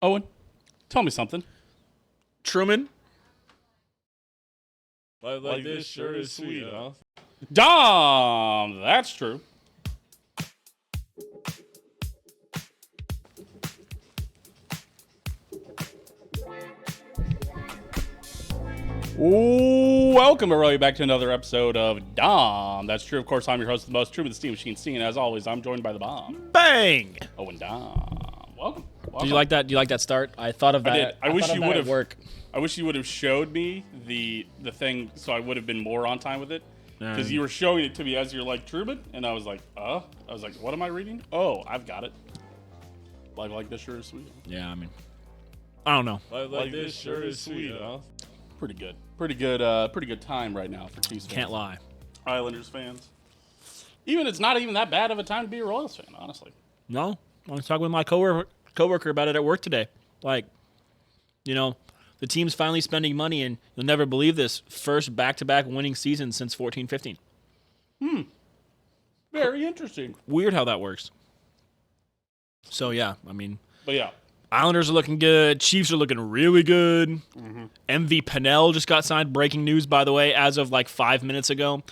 Owen, tell me something. Truman? Like this sure is sweet, huh? Dahm, that's true. Welcome everybody back to another episode of Dahm. That's true. Of course, I'm your host, the most Truman, the Steam Machine Steen. As always, I'm joined by the bomb. Bang! Owen Dahm. Welcome. Do you like that? Do you like that start? I thought of that. I did. I wish you would have work. I wish you would have showed me the thing, so I would have been more on time with it. Because you were showing it to me as you're like Truman, and I was like, I was like, what am I reading? Oh, I've got it. Like this sure is sweet. Yeah, I mean, I don't know. Like this sure is sweet, huh? Pretty good. Pretty good time right now for Chiefs fans. Can't lie. Islanders fans. It's not even that bad of a time to be a Royals fan, honestly. No, I was talking with my coworker about it at work today. Like, you know, the team's finally spending money, and you'll never believe this, first back-to-back winning season since 14-15. Very interesting. Weird how that works. So, yeah, I mean. But yeah. Islanders are looking good. Chiefs are looking really good. Mm-hmm. MV Pennell just got signed. Breaking news, by the way, as of like 5 minutes ago.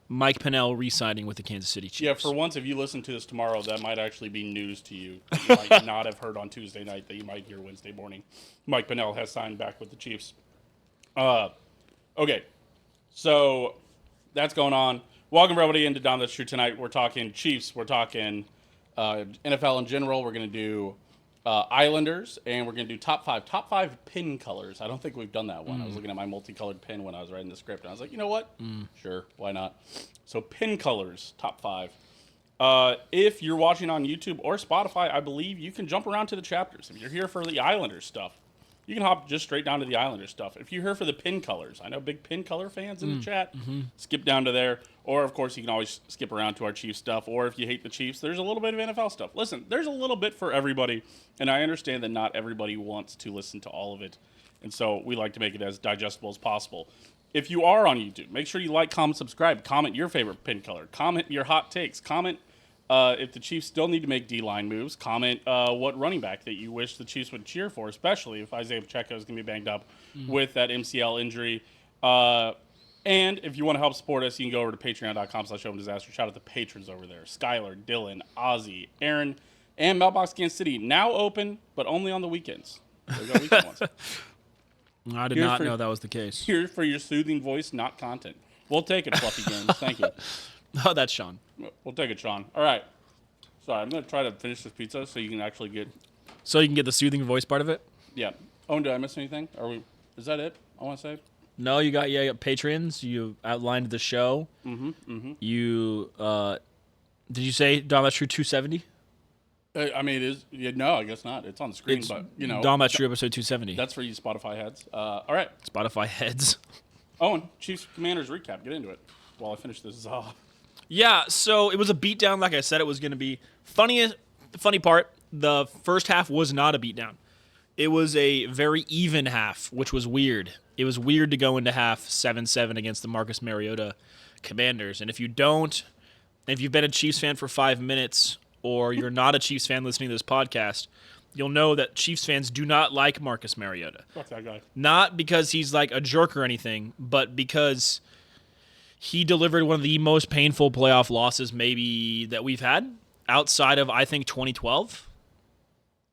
Mike Pennell re-signing with the Kansas City Chiefs. Yeah, for once, if you listen to this tomorrow, that might actually be news to you. That you might not have heard on Tuesday night that you might hear Wednesday morning. Mike Pennell has signed back with the Chiefs. Okay, so that's going on. Welcome, everybody, into Dahm. That's True tonight. We're talking Chiefs. We're talking NFL in general. We're going to do Islanders, and we're going to do top five pin colors. I don't think we've done that one. I was looking at my multicolored pin when I was writing the script, and I was like, you know what? Sure, why not? So pin colors, top five. If you're watching on YouTube or Spotify, I believe you can jump around to the chapters. If you're here for the Islanders stuff, you can hop just straight down to the Islanders stuff. If you're here for the pin colors, I know big pin color fans in the chat, skip down to there. Or, of course, you can always skip around to our Chiefs stuff. Or if you hate the Chiefs, there's a little bit of NFL stuff. Listen, there's a little bit for everybody, and I understand that not everybody wants to listen to all of it. And so we like to make it as digestible as possible. If you are on YouTube, make sure you like, comment, subscribe. Comment your favorite pin color. Comment your hot takes. Comment if the Chiefs still need to make D-line moves. Comment what running back that you wish the Chiefs would cheer for, especially if Isaiah Pacheco is going to be banged up with that MCL injury. And if you want to help support us, you can go over to patreon.com/OwenDisaster. Shout out the patrons over there. Skylar, Dylan, Ozzy, Aaron, and Mailbox Kansas City. Now open, but only on the weekends. There we go, weekend ones. I did not know that was the case. Here for your soothing voice, not content. We'll take it, Fluffy Games. Thank you. Oh, that's Sean. We'll take it, Sean. All right. Sorry, I'm going to try to finish this pizza so you can actually get... So you can get the soothing voice part of it? Yeah. Owen, did I miss anything? Is that it I want to say? No, you got patrons. You outlined the show. You did you say Dahm That's True 270? I mean, no, I guess not. It's on the screen, It's but you know, Dahm That's True episode 270. That's for you Spotify heads. All right, Spotify heads. Owen, Chiefs Commanders recap. Get into it while I finish this. Yeah, so it was a beatdown. Like I said, it was going to be funny part. The first half was not a beatdown. It was a very even half, which was weird. It was weird to go into half 7-7 against the Marcus Mariota Commanders. And if you've been a Chiefs fan for 5 minutes, or you're not a Chiefs fan listening to this podcast, you'll know that Chiefs fans do not like Marcus Mariota. Fuck that guy. Not because he's like a jerk or anything, but because he delivered one of the most painful playoff losses maybe that we've had outside of, I think, 2012.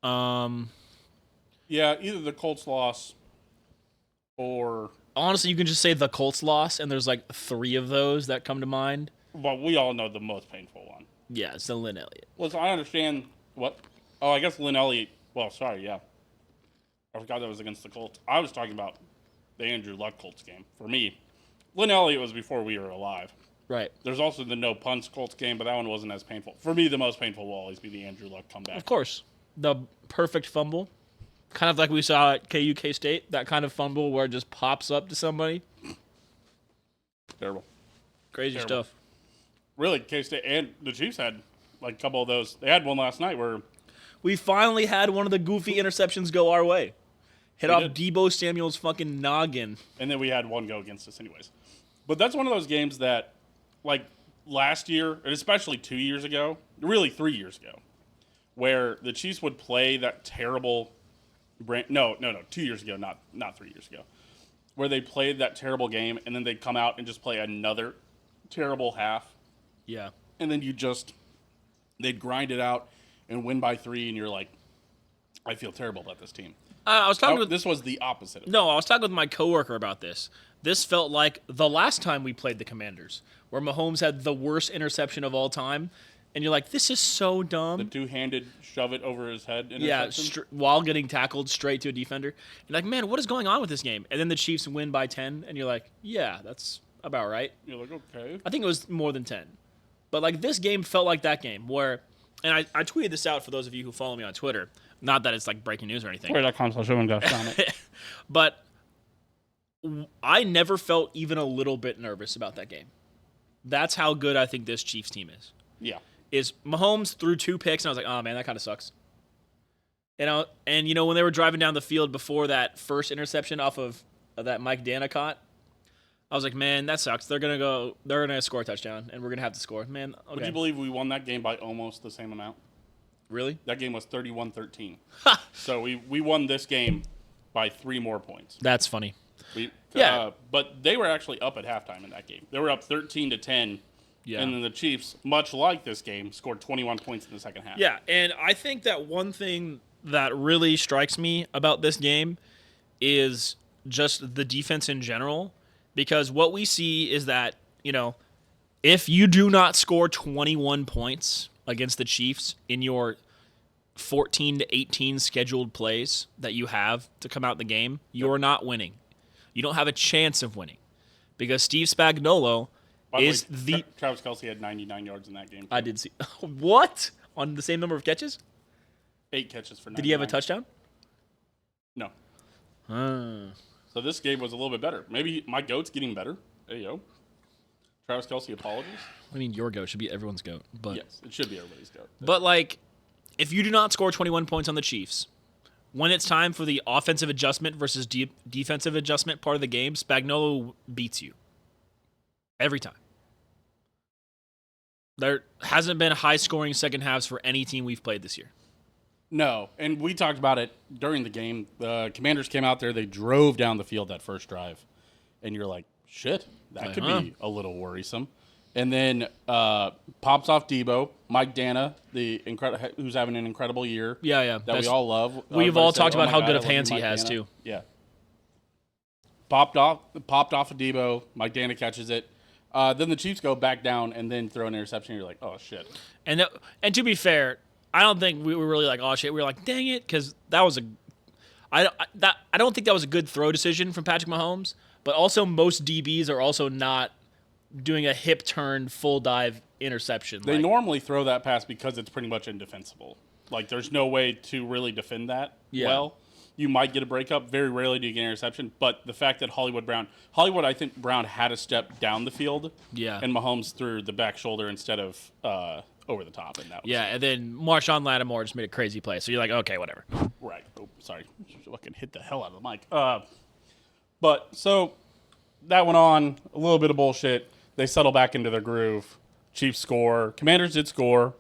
Yeah, either the Colts loss or... Honestly, you can just say the Colts loss, and there's like 3 of those that come to mind. Well, we all know the most painful one. Yeah, it's the Lynn Elliott. Listen, I understand what... Oh, I guess Lynn Elliott... Well, sorry, yeah. I forgot that was against the Colts. I was talking about the Andrew Luck Colts game. For me, Lynn Elliott was before we were alive. Right. There's also the no punts Colts game, but that one wasn't as painful. For me, the most painful will always be the Andrew Luck comeback. Of course. The perfect fumble. Kind of like we saw at KU K-State. That kind of fumble where it just pops up to somebody. Terrible. Crazy Terrible stuff. Really, K-State and the Chiefs had like a couple of those. They had one last night where... We finally had one of the goofy interceptions go our way. Hit We off did. Deebo Samuel's fucking noggin. And then we had one go against us anyways. But that's one of those games that, like, last year, and especially 2 years ago, really 3 years ago, where the Chiefs would play that terrible no, 2 years ago, not 3 years ago, where they played that terrible game and then they'd come out and just play another terrible half, Yeah. and then they'd grind it out and win by 3, and you're like, I feel terrible about this team. I was talking with This was the opposite. No, I was talking with my coworker about this. This felt like the last time we played the Commanders, where Mahomes had the worst interception of all time, and you're like, this is so dumb. The two-handed shove it over his head Yeah, interception. while getting tackled straight to a defender. You're like, man, what is going on with this game? And then the Chiefs win by 10, and you're like, yeah, that's about right. You're like, okay. I think it was more than 10. But like this game felt like that game where, and I tweeted this out for those of you who follow me on Twitter. Not that it's like breaking news or anything. But I never felt even a little bit nervous about that game. That's how good I think this Chiefs team is. Yeah. Is Mahomes threw 2 picks, and I was like, oh, man, that kind of sucks. And when they were driving down the field before that first interception off of that Mike Dana caught, I was like, man, that sucks. They're going to score a touchdown, and we're going to have to score. Man, okay. Would you believe we won that game by almost the same amount? Really? That game was 31-13. So we won this game by 3 more points. That's funny. Yeah. But they were actually up at halftime in that game. They were up 13-10. Yeah. And then the Chiefs, much like this game, scored 21 points in the second half. Yeah, and I think that one thing that really strikes me about this game is just the defense in general, because what we see is that, if you do not score 21 points against the Chiefs in your 14 to 18 scheduled plays that you have to come out the game, you're not winning. You don't have a chance of winning because Steve Spagnuolo By the is way, Travis Kelce had 99 yards in that game. I did see. What? On the same number of catches? 8 catches for 99. Did he have a touchdown? No. So this game was a little bit better. Maybe my GOAT's getting better. There you go. Travis Kelce, apologies. I mean, your GOAT should be everyone's GOAT. But Yes, it should be everybody's GOAT. But, if you do not score 21 points on the Chiefs, when it's time for the offensive adjustment versus defensive adjustment part of the game, Spagnuolo beats you. Every time. There hasn't been high-scoring second halves for any team we've played this year. No, and we talked about it during the game. The Commanders came out there. They drove down the field that first drive. And you're like, shit, that could be a little worrisome. And then pops off Debo, Mike Dana, who's having an incredible year. Yeah. That we all love. We've all talked about how my good God, of I love hands you, he Mike has, Dana. too. Yeah. Popped off of Debo. Mike Dana catches it. Then the Chiefs go back down and then throw an interception. You're like, oh, shit. And to be fair, I don't think we were really like, oh, shit. We were like, dang it, because that was I don't think that was a good throw decision from Patrick Mahomes, but also most DBs are also not doing a hip turn, full dive interception. They normally throw that pass because it's pretty much indefensible. Like, there's no way to really defend that well. You might get a breakup. Very rarely do you get an interception. But the fact that I think Brown had a step down the field. Yeah. And Mahomes threw the back shoulder instead of over the top. And that was and then Marshawn Lattimore just made a crazy play. So you're like, okay, whatever. Right. Oh, sorry. Fucking hit the hell out of the mic. But so that went on. A little bit of bullshit. They settle back into their groove. Chiefs score. Commanders did score.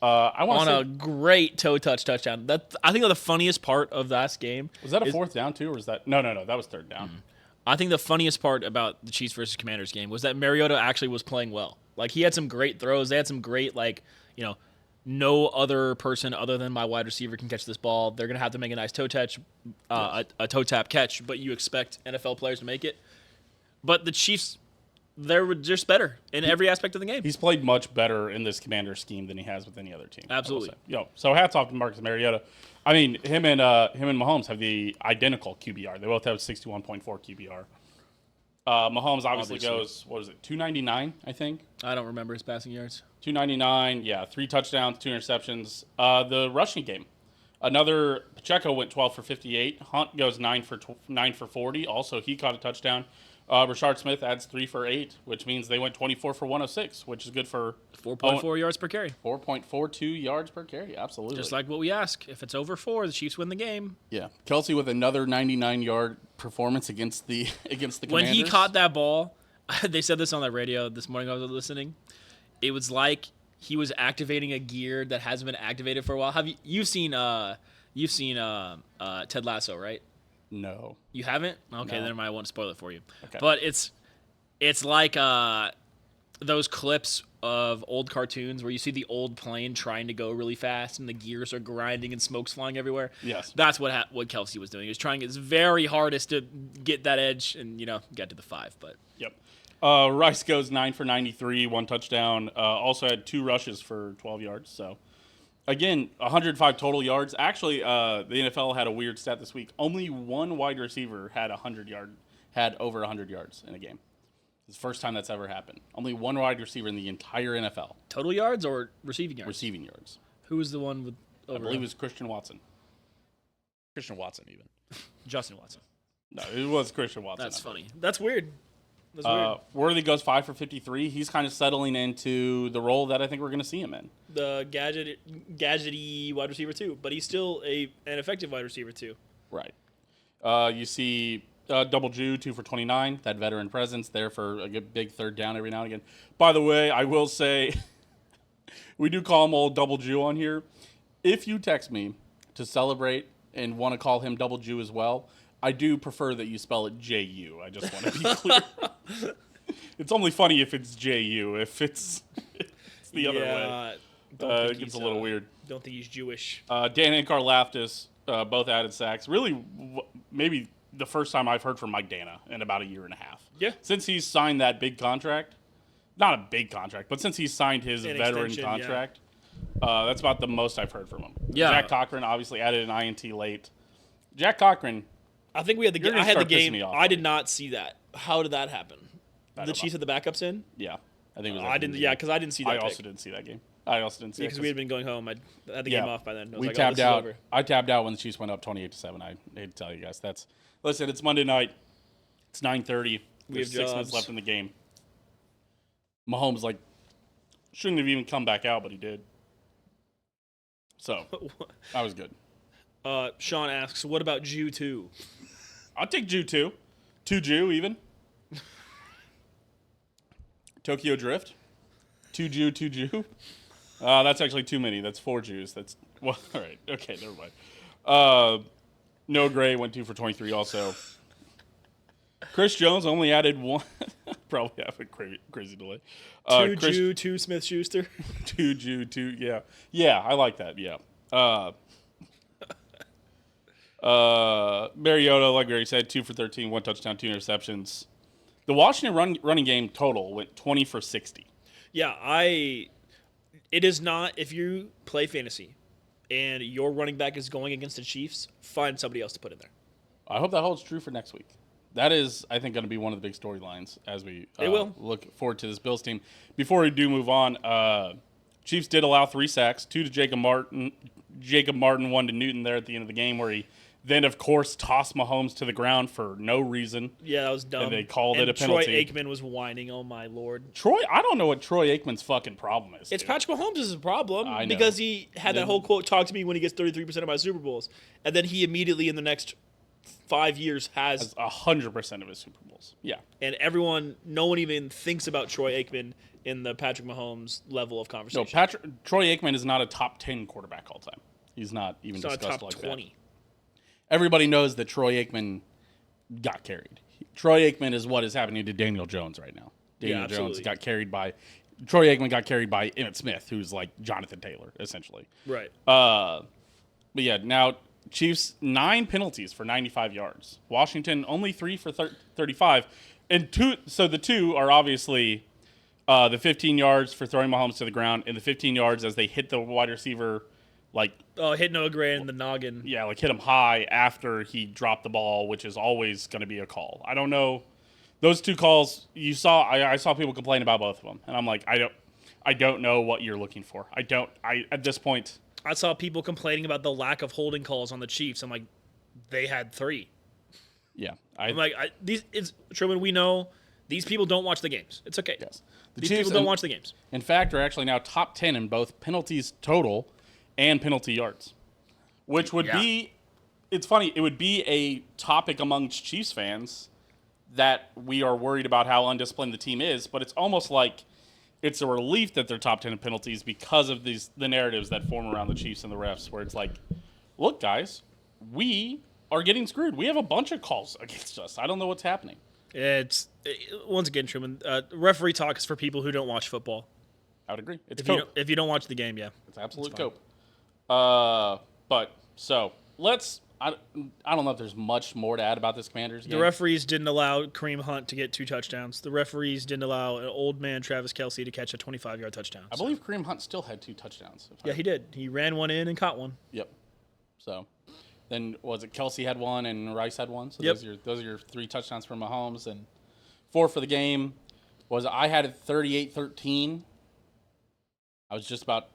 A great toe touch touchdown. I think the funniest part of that game. Was that a fourth down too, or was that? No. That was third down. I think the funniest part about the Chiefs versus Commanders game was that Mariota actually was playing well. Like, he had some great throws. They had some great, no other person other than my wide receiver can catch this ball. They're gonna have to make a nice toe touch, a toe tap catch, but you expect NFL players to make it. But the Chiefs, they're just better in every aspect of the game. He's played much better in this Commander scheme than he has with any other team. Absolutely. So hats off to Marcus Mariota. I mean, him and Mahomes have the identical QBR. They both have 61.4 QBR. Mahomes obviously goes, 299, I think? I don't remember his passing yards. 299, 3 touchdowns, 2 interceptions. The rushing game. Another, Pacheco went 12 for 58. Hunt goes 9 for 40. Also, he caught a touchdown. Rashard Smith adds 3 for 8, which means they went 24 for 106, which is good for 4.4 yards per carry. 4.42 yards per carry, absolutely. Just like what we ask. If it's over 4, the Chiefs win the game. Yeah. Kelce with another 99-yard performance against the Commanders. When he caught that ball, they said this on the radio this morning I was listening. It was like he was activating a gear that hasn't been activated for a while. Have you've seen Ted Lasso, right? No. You haven't? Okay, No. then I won't spoil it for you. Okay. But it's like those clips of old cartoons where you see the old plane trying to go really fast and the gears are grinding and smoke's flying everywhere. Yes. That's what Kelsey was doing. He was trying his very hardest to get that edge and get to the 5. But Yep. Rice goes 9 for 93, 1 touchdown. Also had 2 rushes for 12 yards. So, again, 105 total yards. Actually, the NFL had a weird stat this week. Only one wide receiver had over 100 yards in a game. It's the first time that's ever happened. Only one wide receiver in the entire NFL. total yards or receiving yards? Receiving yards. Who was the one with over? I believe it was Christian Watson. Christian Watson even. Justin Watson. No, it was Christian Watson. That's funny. That's weird. That's weird. Worthy goes 5 for 53. He's kind of settling into the role that I think we're going to see him in. The gadgety wide receiver too, but he's still an effective wide receiver too. Right. You see Double Jew, 2 for 29. That veteran presence there for a good big third down every now and again. By the way, I will say, we do call him old Double Jew on here. If you text me to celebrate and want to call him Double Jew as well, I do prefer that you spell it J-U. I just want to be clear. It's only funny if it's J-U. If it's the other way. It gets a little weird. Don't think he's Jewish. Dan and Karlaftis both added sacks. Really, maybe the first time I've heard from Mike Dana in about a year and a half. Yeah. Since he's signed that big contract. Not a big contract, but since he's signed his veteran extension, contract, that's about the most I've heard from him. Yeah. Jack Cochran obviously added an INT late. Jack Cochran... I think we had the You're game. gonna I had the start pissing game. me off. I did not see that. How did that happen? I The don't Chiefs know. had the backups in. Yeah. I think it was I didn't. Yeah, because I didn't see that. I also didn't see that game. I also didn't see it because we had been going home. I had the Yeah. game off by then. It was we like, tabbed this is out. over. I tabbed out when the Chiefs went up 28-7. I hate to tell you guys. Listen, it's Monday night. It's 9:30. There's have 6 minutes jobs. left in the game. Mahomes shouldn't have even come back out, but he did. So that was good. Sean asks, "What about Jew 2?" I'll take Jew 2. 2 Jew even. Tokyo Drift. 2 Jew, 2 Jew. That's actually too many. That's 4 Jews. That's all right. Okay, never mind. Noah Gray went 2 for 23 also. Chris Jones only added 1. Probably have a crazy delay. 2 Jew, 2 Smith Schuster. 2 Jew, 2. Yeah. I like that. Yeah. Mariota, like Gary said, 2 for 13, 1 touchdown, 2 interceptions. The Washington running game total went 20 for 60. Yeah, it is not, if you play fantasy and your running back is going against the Chiefs, find somebody else to put in there. I hope that holds true for next week. That is, I think, going to be one of the big storylines as we look forward to this Bills team. Before we do move on, Chiefs did allow 3 sacks, 2 to Jacob Martin, 1 to Newton there at the end of the game, where he then, of course, tossed Mahomes to the ground for no reason. Yeah, that was dumb. And they called it a penalty. Troy Aikman was whining, oh my lord. I don't know what Troy Aikman's fucking problem is. It's dude. Patrick Mahomes' problem I know. because he had that whole quote, "Talk to me when he gets 33% of my Super Bowls." And then he immediately in the next 5 years has 100% of his Super Bowls. Yeah. And no one even thinks about Troy Aikman in the Patrick Mahomes level of conversation. No, Troy Aikman is not a top 10 quarterback all time. He's not even It's not discussed top like 20. that. Everybody knows that Troy Aikman got carried. Troy Aikman is what is happening to Daniel Jones right now. Daniel Jones got carried by Troy Aikman got carried by Emmitt Smith, who's like Jonathan Taylor, essentially. Right. But yeah, now Chiefs 9 penalties for 95 yards. Washington only 3 for 35, and 2. So the 2 are obviously the 15 yards for throwing Mahomes to the ground, and the 15 yards as they hit the wide receiver, hit Noah Gray in the noggin. Yeah, hit him high after he dropped the ball, which is always going to be a call. I don't know. Those 2 calls you saw, I saw people complain about both of them, and I'm like, I don't know what you're looking for. At this point. I saw people complaining about the lack of holding calls on the Chiefs. I'm like, they had 3. Yeah, I'm like, Truman. We know these people don't watch the games. It's okay. Yes, these people don't watch the games. In fact, are actually now top 10 in both penalties total and penalty yards, which would be. It's funny. It would be a topic amongst Chiefs fans that we are worried about how undisciplined the team is, but it's almost like it's a relief that they're top 10 in penalties because of the narratives that form around the Chiefs and the refs, where it's like, look, guys, we are getting screwed. We have a bunch of calls against us. I don't know what's happening. Once again, Truman, referee talk is for people who don't watch football. I would agree. It's If you don't watch the game, yeah. It's absolute cope. Let's. I don't know if there's much more to add about this Commanders game. The referees didn't allow Kareem Hunt to get 2 touchdowns. The referees didn't allow an old man Travis Kelce to catch a 25-yard touchdown. I believe Kareem Hunt still had 2 touchdowns. Yeah, he did. He ran one in and caught one. Yep. So, then was it Kelce had one and Rice had one? So yep. those are your 3 touchdowns from Mahomes and 4 for the game. I had it 38-13. I was just about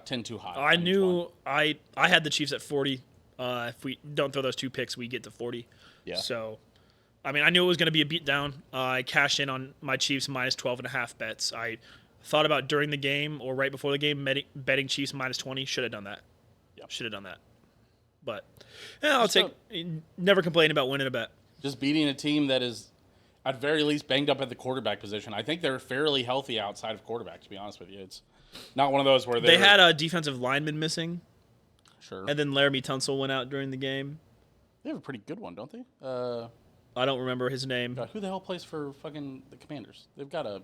10 too high. I knew I had the Chiefs at 40. If we don't throw those 2 picks, we get to 40. Yeah. So, I mean, I knew it was going to be a beatdown. I cashed in on my Chiefs minus 12.5 bets. I thought about during the game or right before the game betting Chiefs minus 20. Should have done that. Yep. Should have done that. But never complain about winning a bet. Just beating a team that is at very least banged up at the quarterback position. I think they're fairly healthy outside of quarterback, to be honest with you. It's not one of those where they had a defensive lineman missing. Sure. And then Laramie Tunsil went out during the game. They have a pretty good one, don't they? I don't remember his name. Who the hell plays for fucking the Commanders? They've got a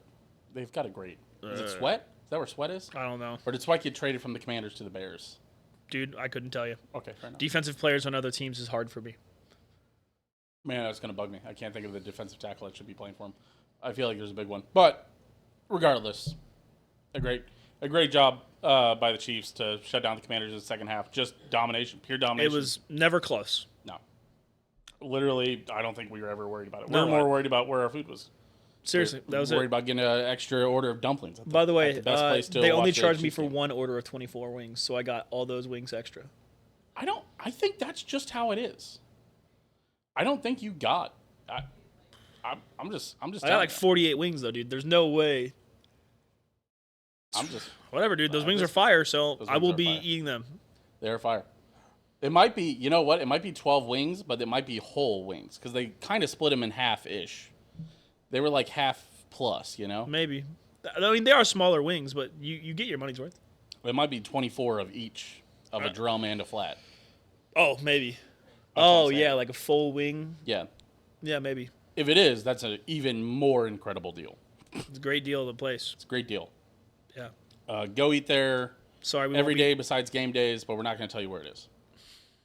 great. Is it Sweat? Is that where Sweat is? I don't know. Or did Sweat get traded from the Commanders to the Bears? Dude, I couldn't tell you. Okay, fair enough. Defensive players on other teams is hard for me. Man, that's gonna bug me. I can't think of the defensive tackle that should be playing for him. I feel like there's a big one, but regardless, a great job by the Chiefs to shut down the Commanders in the second half. Just domination, pure domination. It was never close. No. Literally, I don't think we were ever worried about it. We No, were more worried about where our food was. Seriously, that was worried it. about getting an extra order of dumplings. By the way, they only charged me Chiefs for game. 1 order of 24 wings, so I got all those wings extra. I think that's just how it is. I don't think you got. I'm just. I got like 48 wings though, dude. There's no way. I'm just. Whatever, dude. Those wings are fire, so I will be fire. eating them. They're fire. It might be, you know what? It might be 12 wings, but it might be whole wings because they kind of split them in half-ish. They were like half plus, you know? Maybe. I mean, they are smaller wings, but you get your money's worth. It might be 24 of each, of a drum and a flat. Oh, maybe. That's yeah, like a full wing. Yeah. Yeah, maybe. If it is, that's an even more incredible deal. It's a great deal of the place. It's a great deal. Yeah. Go eat there Sorry, every day besides game days, but we're not going to tell you where it is.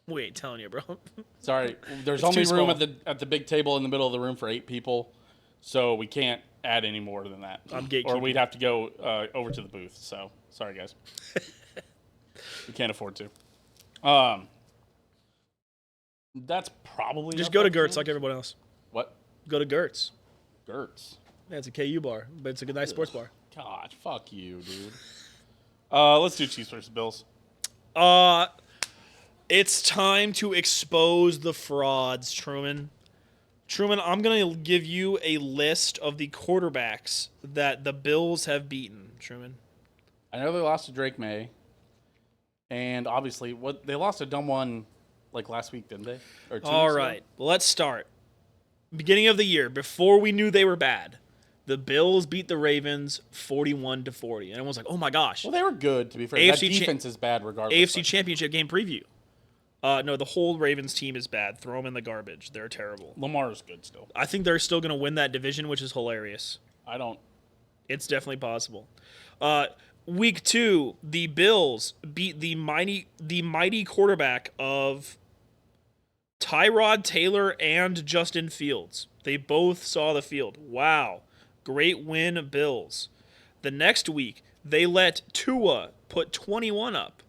We ain't telling you, bro. Sorry, there's It's only too room small. at the big table in the middle of the room for 8 people, so we can't add any more than that. I'm gatekeeping. Or we'd have to go over to the booth. So sorry, guys, we can't afford to. That's probably Just enough go to for Gertz me. like everyone else. What? Go to Gertz. Gertz. Yeah, it's a KU bar, but it's a good nice sports bar. God, fuck you, dude. Let's do Chiefs versus Bills. It's time to expose the frauds, Truman. Truman, I'm going to give you a list of the quarterbacks that the Bills have beaten, Truman. I know they lost to Drake May, and obviously, they lost a dumb one like last week, didn't they? Or 2 All weeks ago? right, let's start. Beginning of the year, before we knew they were bad, the Bills beat the Ravens 41-40, and everyone's like, "Oh my gosh!" Well, they were good, to be fair. AFC That defense is bad regardless. AFC but- Championship game preview. No, the whole Ravens team is bad. Throw them in the garbage. They're terrible. Lamar's good still. I think they're still going to win that division, which is hilarious. I don't. It's definitely possible. Week 2, the Bills beat the mighty quarterback of Tyrod Taylor and Justin Fields. They both saw the field. Wow. Great win, Bills. The next week, they let Tua put 21 up.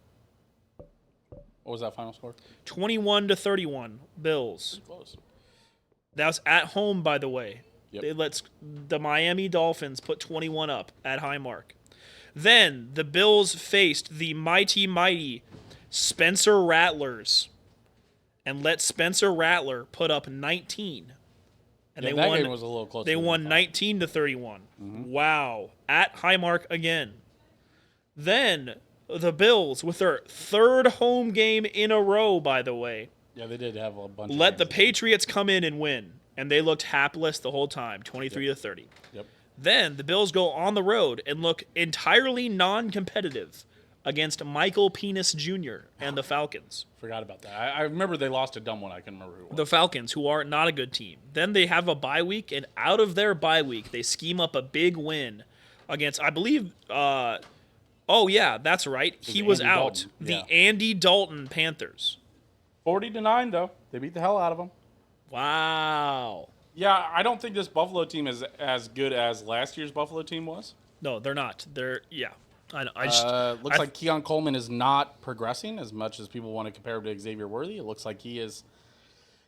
What was that final score? 21-31, Bills. Close. That was at home, by the way. Yep. They let the Miami Dolphins put 21 up at Highmark. Then the Bills faced the mighty Spencer Rattlers and let Spencer Rattler put up 19. And Yeah, they that won. game was a little closer. They than won we 19-31. Wow. At Highmark again. Then the Bills, with their 3rd home game in a row, by the way, thought. Yeah, they did have a bunch. let of the games. Patriots come in and win. And they looked hapless the whole time, 23-30. Yep. Then the Bills go on the road and look entirely non-competitive against Michael Penis Jr. and the Falcons. Forgot about that. I remember they lost a dumb one. I couldn't remember who it was. The Falcons, who are not a good team. Then they have a bye week, and out of their bye week, they scheme up a big win against, I believe, oh, yeah, that's right. He was Andy out. Dalton. The Yeah. Andy Dalton Panthers. 40-9 though. They beat the hell out of them. Wow. Yeah, I don't think this Buffalo team is as good as last year's Buffalo team was. No, they're not. They're, yeah. I know. Looks like Keon Coleman is not progressing as much as people want to compare him to Xavier Worthy. It looks like he is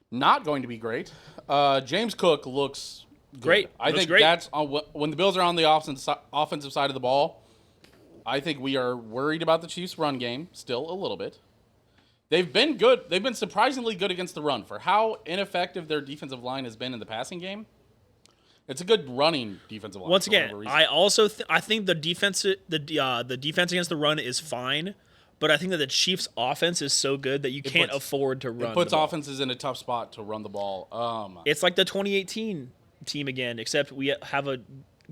not going to be great. James Cook looks good. Great. I Looks think great. that's when the Bills are on the offensive side of the ball. I think we are worried about the Chiefs' run game still a little bit. They've been good. They've been surprisingly good against the run for how ineffective their defensive line has been in the passing game. It's a good running defensive line. Once for again, whatever reason. I also I think the defense the defense against the run is fine, but I think that the Chiefs' offense is so good that you can't puts- afford to run. It puts the ball. offenses in a tough spot to run the ball. It's like the 2018 team again, except we have a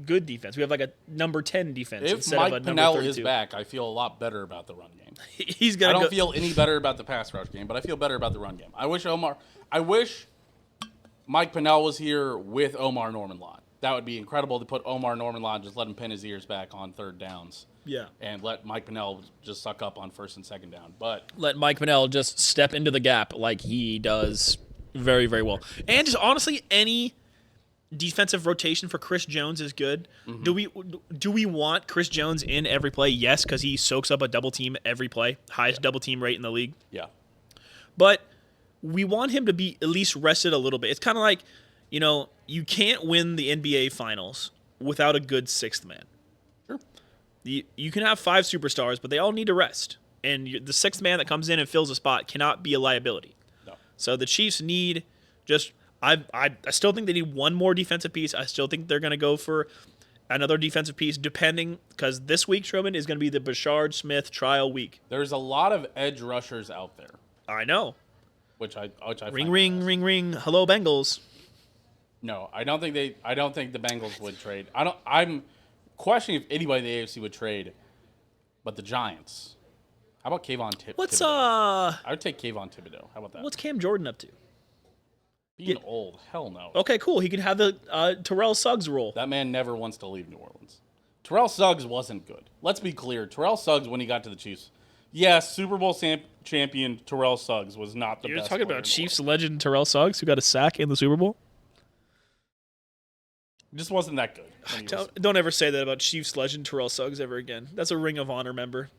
good defense. We have like a number 10 defense If instead Mike of a number Pennell 32. is back, I feel a lot better about the run game. He's I gonna don't go. feel any better about the pass rush game, but I feel better about the run game. I wish Mike Pennell was here with Omar Norman-Lott. That would be incredible to put Omar Norman-Lott and just let him pin his ears back on third downs. Yeah. And let Mike Pennell just suck up on first and second down. But Let Mike Pennell just step into the gap like he does very, very well. And just honestly, any defensive rotation for Chris Jones is good. Mm-hmm. Do we want Chris Jones in every play? Yes, because he soaks up a double team every play, highest double team rate in the league. yeah, But we want him to be at least rested a little bit. It's kind of like, you can't win the NBA Finals without a good sixth man. sure. You can have 5 superstars, but they all need to rest. And the sixth man that comes in and fills a spot cannot be a liability. No. So the Chiefs need just I still think they need one more defensive piece. I still think they're going to go for another defensive piece, depending, because this week, Truman, is going to be the Bashard Smith trial week. There's a lot of edge rushers out there, I know. which I Ring, find ring, fascinating. ring, ring. Hello, Bengals. No, I don't think the Bengals would trade. I'm questioning if anybody in the AFC would trade, but the Giants. How about Kayvon What's Thibodeau? I would take Kayvon Thibodeau. How about that? what's Cam Jordan up to? Being old? Hell no. Okay, cool. He can have the Terrell Suggs role. That man never wants to leave New Orleans. Terrell Suggs wasn't good. Let's be clear. Terrell Suggs, when he got to the Chiefs, yes, Super Bowl champion Terrell Suggs was not the You're best. talking player about in the Chiefs world. legend Terrell Suggs, who got a sack in the Super Bowl? He just wasn't that good. when he was- Don't ever say that about Chiefs legend Terrell Suggs ever again. That's a Ring of Honor member.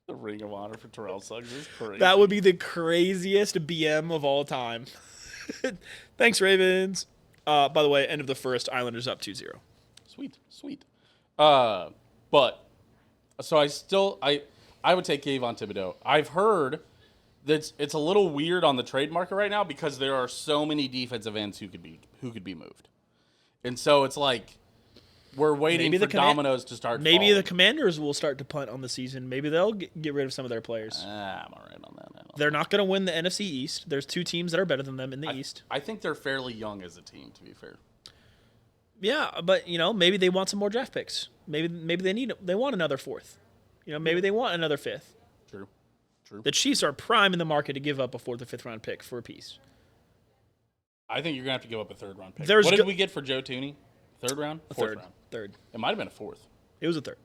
The Ring of Honor for Terrell Suggs is crazy. That would be the craziest BM of all time. Thanks, Ravens. By the way, end of the first, Islanders up 2-0. Sweet. But so I would take Kayvon Thibodeau. I've heard that it's a little weird on the trade market right now because there are so many defensive ends who could be moved, and so it's like we're waiting Maybe for the command- dominoes to start. Maybe falling. the Commanders will start to punt on the season. Maybe they'll get rid of some of their players. I'm all right on that. They're not going to win the NFC East. There's 2 teams that are better than them in the East. I think they're fairly young as a team, to be fair. Yeah, but maybe they want some more draft picks. Maybe they want another 4th. Maybe they want another 5th. True. The Chiefs are prime in the market to give up a 4th or 5th round pick for a piece. I think you're gonna have to give up a third round pick. There's What go- did we get for Joe Tooney? Third round? Fourth round. Third. It might have been a fourth. It was a 3rd.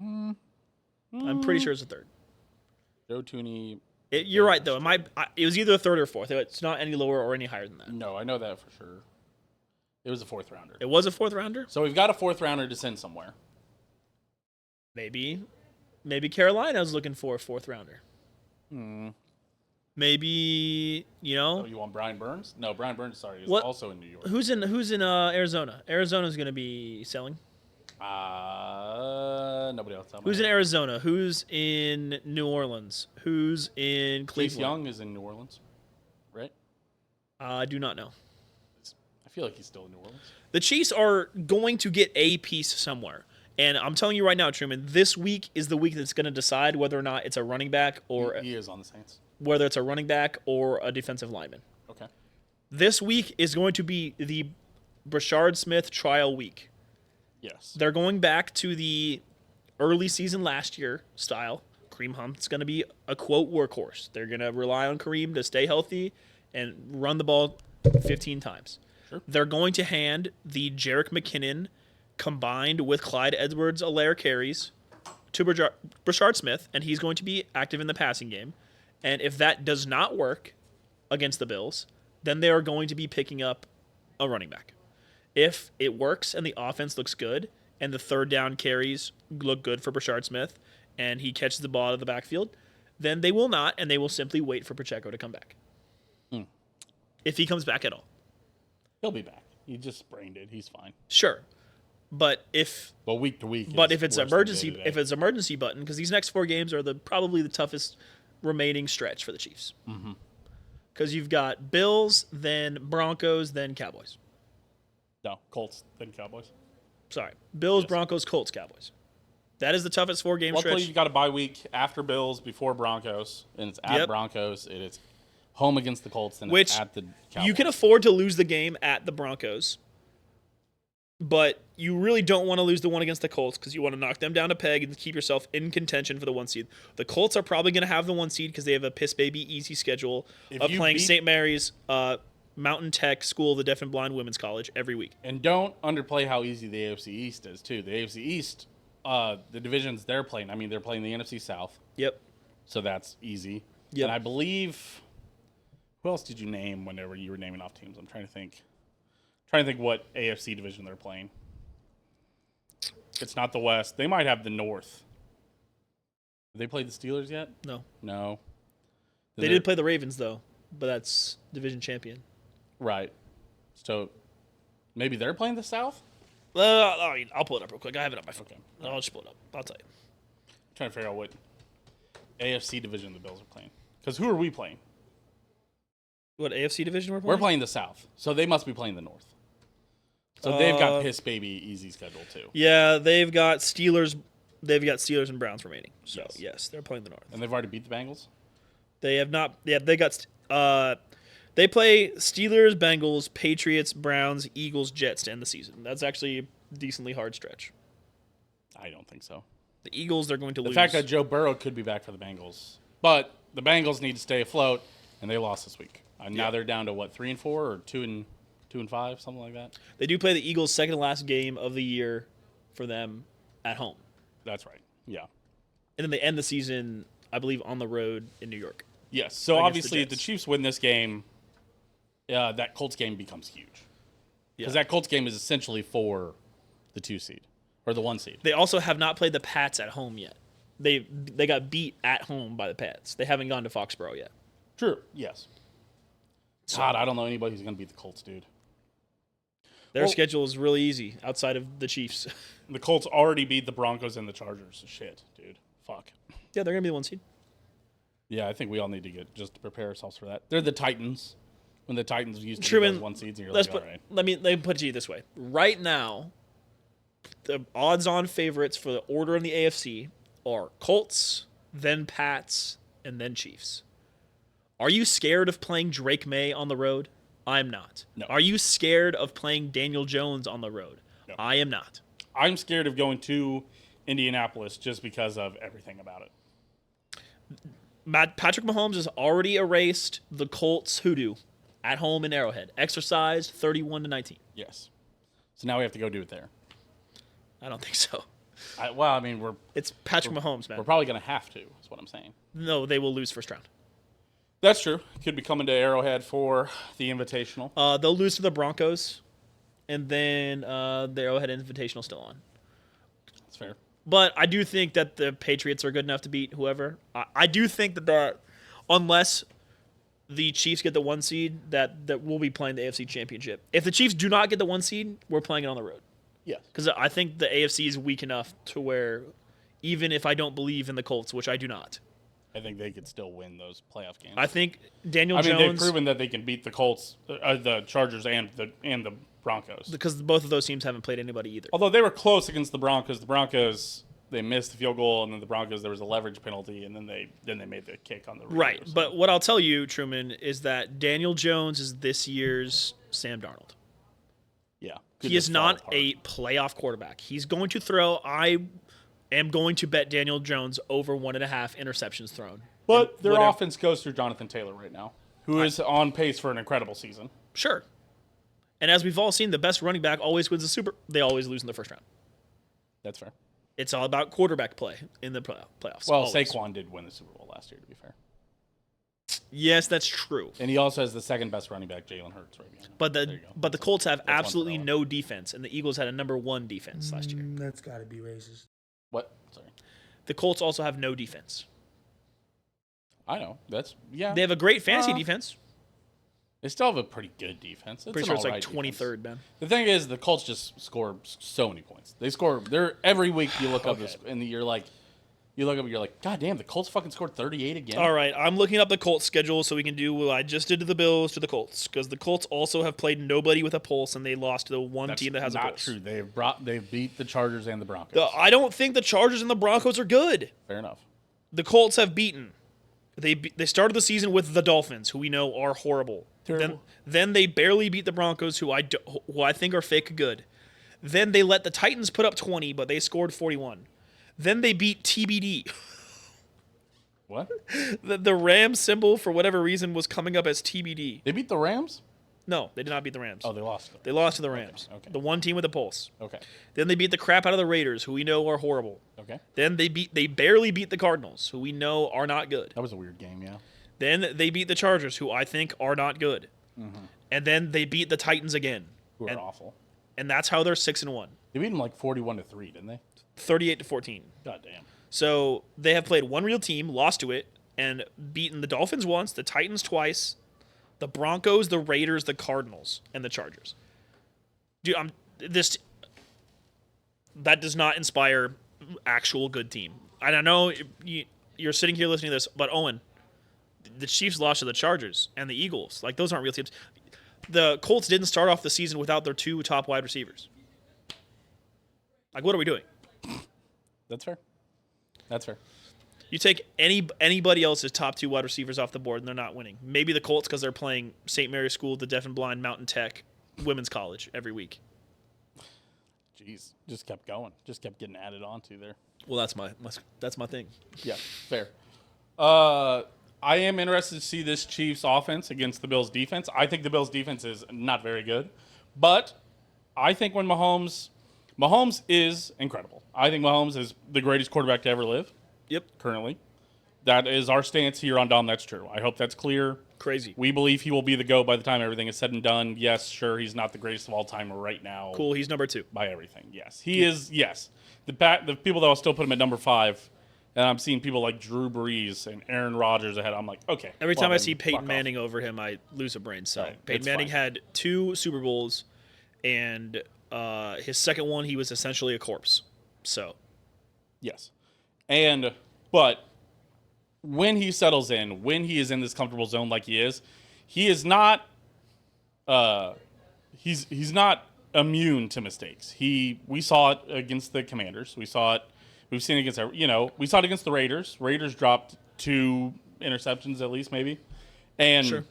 I'm pretty sure it's a 3rd. Joe Tooney. You're right though. It was either a 3rd or 4th. It's not any lower or any higher than that. No, I know that for sure. It was a fourth rounder. It was a 4th rounder. So we've got a fourth rounder to send somewhere. Maybe Carolina's looking for a 4th rounder. Maybe Oh, you want Brian Burns? No, Brian Burns. Sorry, is What- also in New York. who's in Arizona? Arizona's going to be selling. Nobody else. Who's in Arizona? Who's in New Orleans? Who's in Chase Cleveland? Young is in New Orleans, right? I do not know. I feel like he's still in New Orleans. The Chiefs are going to get a piece somewhere. And I'm telling you right now, Truman, this week is the week that's going to decide whether or not it's a running back or He is on the Saints. whether it's a running back or a defensive lineman. Okay. This week is going to be the Brashard Smith trial week. Yes. They're going back to the early season last year style. Kareem Hunt's going to be a quote workhorse. They're going to rely on Kareem to stay healthy and run the ball 15 times. Sure. They're going to hand the Jerick McKinnon combined with Clyde Edwards-Helaire carries to Brashard Smith, and he's going to be active in the passing game. And if that does not work against the Bills, then they are going to be picking up a running back. If it works and the offense looks good and the third down carries look good for Brashard Smith and he catches the ball out of the backfield, then they will not, and they will simply wait for Pacheco to come back. If he comes back at all. He'll be back. He just sprained it. He's fine. Sure. But if week to week. But if it's worse than emergency day to day. if it's emergency button, because these next 4 games are probably the toughest remaining stretch for the Chiefs. Because you've got Bills, then Broncos, then Cowboys. No, Colts, then Cowboys. Sorry. Bills, Yes. Broncos, Colts, Cowboys. That is the toughest 4-game Luckily, stretch. you got a bye week after Bills, before Broncos, and it's at Yep. Broncos. It is home against the Colts, and Which it's at the Cowboys. You can afford to lose the game at the Broncos, but you really don't want to lose the one against the Colts because you want to knock them down a peg and keep yourself in contention for the 1 seed. The Colts are probably going to have the 1 seed because they have a piss baby easy schedule If of you playing beat- St. Mary's Mountain Tech School of the Deaf and Blind Women's College every week. And don't underplay how easy the AFC East is, too. The AFC East, the divisions they're playing, they're playing the NFC South, Yep. so that's easy. Yep. And I believe, who else did you name whenever you were naming off teams? I'm trying to think. What AFC division they're playing. It's not the West. They might have the North. Have they played the Steelers yet? No. No. They did play the Ravens, though, but that's division champion. Right. So maybe they're playing the South? I'll pull it up real quick. I have it on my phone. Okay. I'll just pull it up. I'll tell you. I'm trying to figure out what AFC division the Bills are playing. Because who are we playing? What AFC division we're playing? We're playing the South. So they must be playing the North. So they've got piss baby easy schedule too. Yeah, they've got Steelers. They've got Steelers and Browns remaining. So yes, they're playing the North. And they've already beat the Bengals? They have not. Yeah, they got. They play Steelers, Bengals, Patriots, Browns, Eagles, Jets to end the season. That's actually a decently hard stretch. I don't think so. The Eagles, they're going to The lose. fact that Joe Burrow could be back for the Bengals. But the Bengals need to stay afloat, and they lost this week. And now they're down to what, 3-4 or 2-5, something like that? They do play the Eagles' second to last game of the year for them at home. That's right. Yeah. And then they end the season, I believe, on the road in New York. Yes. So Against obviously, the if the Jets. Chiefs win this game, that Colts game becomes huge. Yeah. Because that Colts game is essentially for the 2 seed or the 1 seed. They also have not played the Pats at home yet. They got beat at home by the Pats. They haven't gone to Foxborough yet. True. Yes. God, I don't know anybody who's going to beat the Colts, dude. Their Well- schedule is really easy outside of the Chiefs. The Colts already beat the Broncos and the Chargers. Shit, dude. Fuck. Yeah, they're going to be the 1 seed. Yeah, I think we all need to get just to prepare ourselves for that. They're the Titans. When the Titans used to be Truman, those 1 seeds, and you're Let's like, put, all right. let me put it to you this way. Right now, the odds-on favorites for the order in the AFC are Colts, then Pats, and then Chiefs. Are you scared of playing Drake May on the road? I'm not. No. Are you scared of playing Daniel Jones on the road? No. I am not. I'm scared of going to Indianapolis just because of everything about it. Patrick Mahomes has already erased the Colts hoodoo at home in Arrowhead. Exercised 31-19. Yes. So now we have to go do it there. I don't think so. We're It's Patrick Mahomes, man. probably going to have to, is what I'm saying. No, they will lose first round. That's true. Could be coming to Arrowhead for the Invitational. They'll lose to the Broncos, and then the Arrowhead Invitational still on. That's fair. But I do think that the Patriots are good enough to beat whoever. I do think that unless the Chiefs get the 1 seed, that we'll be playing the AFC Championship. If the Chiefs do not get the 1 seed, we're playing it on the road. Yes. Because I think the AFC is weak enough to where, even if I don't believe in the Colts, which I do not, I think they could still win those playoff games. I think Daniel they've Jones, proven that they can beat the Colts, the Chargers, and the Broncos. because both of those teams haven't played anybody either. Although they were close against the Broncos, they missed the field goal, and then the Broncos there was a leverage penalty, and then they made the kick on the Right, return, so. but what I'll tell you, Truman, is that Daniel Jones is this year's Sam Darnold. Yeah, He is not a playoff quarterback. He's going to throw. I am going to bet Daniel Jones over 1.5 interceptions thrown. But their offense goes through Jonathan Taylor right now, who is on pace for an incredible season. Sure. And as we've all seen, the best running back always wins the Super. They always lose in the first round. That's fair. It's all about quarterback play in the playoffs. Well, always. Saquon did win the Super Bowl last year, to be fair. Yes, that's true. And he also has the second best running back, Jalen Hurts, right behind him. But the Colts have absolutely no defense, and the Eagles had a number 1 defense last year. That's got to be racist. What? Sorry. The Colts also have no defense. I know. They have a great fantasy defense. They still have a pretty good defense. Pretty sure it's like 23rd, man. The thing is, the Colts just score so many points. They score. Every week you look up this, and you're like, God damn, the Colts fucking scored 38 again. All right, I'm looking up the Colts schedule so we can do what I just did to the Bills to the Colts, because the Colts also have played nobody with a pulse, and they lost to the one team that has a pulse. Not true. They've beat the Chargers and the Broncos. I don't think the Chargers and the Broncos are good. Fair enough. The Colts have beaten. They started the season with the Dolphins, who we know are horrible. Then they barely beat the Broncos, who I think are fake good. Then they let the Titans put up 20, but they scored 41. Then they beat TBD. What? The Rams symbol, for whatever reason, was coming up as TBD. They beat the Rams? No, they did not beat the Rams. Oh, they lost. They lost to the Rams. Okay. The one team with a pulse. Okay. Then they beat the crap out of the Raiders, who we know are horrible. Okay. Then they barely beat the Cardinals, who we know are not good. That was a weird game, yeah. Then they beat the Chargers, who I think are not good. Mm-hmm. And then they beat the Titans again. Who are awful. And that's how they're 6-1. They beat them like 41-3, didn't they? 38-14. God damn. So they have played one real team, lost to it, and beaten the Dolphins once, the Titans twice, the Broncos, the Raiders, the Cardinals, and the Chargers. Dude, that does not inspire actual good team. And I know you're sitting here listening to this, but Owen, the Chiefs lost to the Chargers and the Eagles. Like, those aren't real teams. The Colts didn't start off the season without their 2 top wide receivers. Like, what are we doing? That's fair. That's fair. You take anybody else's top 2 wide receivers off the board, and they're not winning. Maybe the Colts, because they're playing St. Mary's School, the Deaf and Blind, Mountain Tech, Women's College every week. Jeez, just kept going. Just kept getting added onto there. Well, that's my thing. Yeah, fair. I am interested to see this Chiefs offense against the Bills defense. I think the Bills defense is not very good, but I think when Mahomes is incredible. I think Mahomes is the greatest quarterback to ever live. Yep. Currently. That is our stance here on Dahm. That's true. I hope that's clear. Crazy. We believe he will be the GOAT by the time everything is said and done. Yes, sure, he's not the greatest of all time right now. Cool, he's number 2. By everything, yes. He is, yes. The people that will still put him at number 5, and I'm seeing people like Drew Brees and Aaron Rodgers ahead. I'm like, okay. Every time I see Peyton Manning over him, I lose a brain cell. Right, Peyton Manning had 2 Super Bowls, and his second one, he was essentially a corpse. So. Yes. But when he settles in, when he is in this comfortable zone like he is not he's not immune to mistakes. We saw it against the Commanders. We've seen it against we saw it against the Raiders. Raiders dropped 2 interceptions at least, maybe. And sure.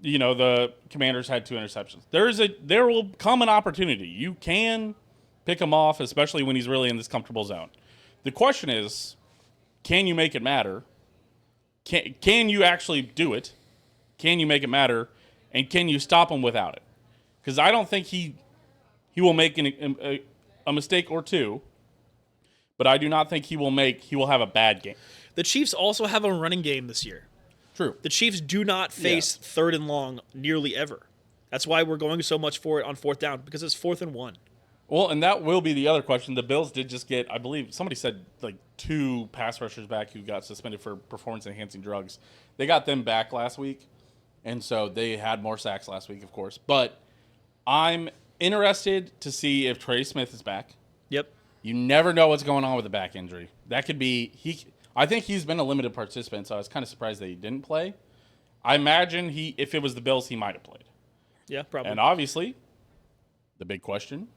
The Commanders had 2 interceptions. There will come an opportunity. You can pick him off, especially when he's really in this comfortable zone. The question is, can you make it matter? Can you actually do it? Can you make it matter? And can you stop him without it? Because I don't think he will make a mistake or 2, but I do not think he will have a bad game. The Chiefs also have a running game this year. True. The Chiefs do not face 3rd and long nearly ever. That's why we're going so much for it on 4th down, because it's 4th and 1. Well, and that will be the other question. The Bills did just get, I believe, somebody said like 2 pass rushers back who got suspended for performance-enhancing drugs. They got them back last week, and so they had more sacks last week, of course. But I'm interested to see if Trey Smith is back. Yep. You never know what's going on with a back injury. That could be I think he's been a limited participant, so I was kind of surprised that he didn't play. I imagine if it was the Bills, he might have played. Yeah, probably. And obviously, the big question.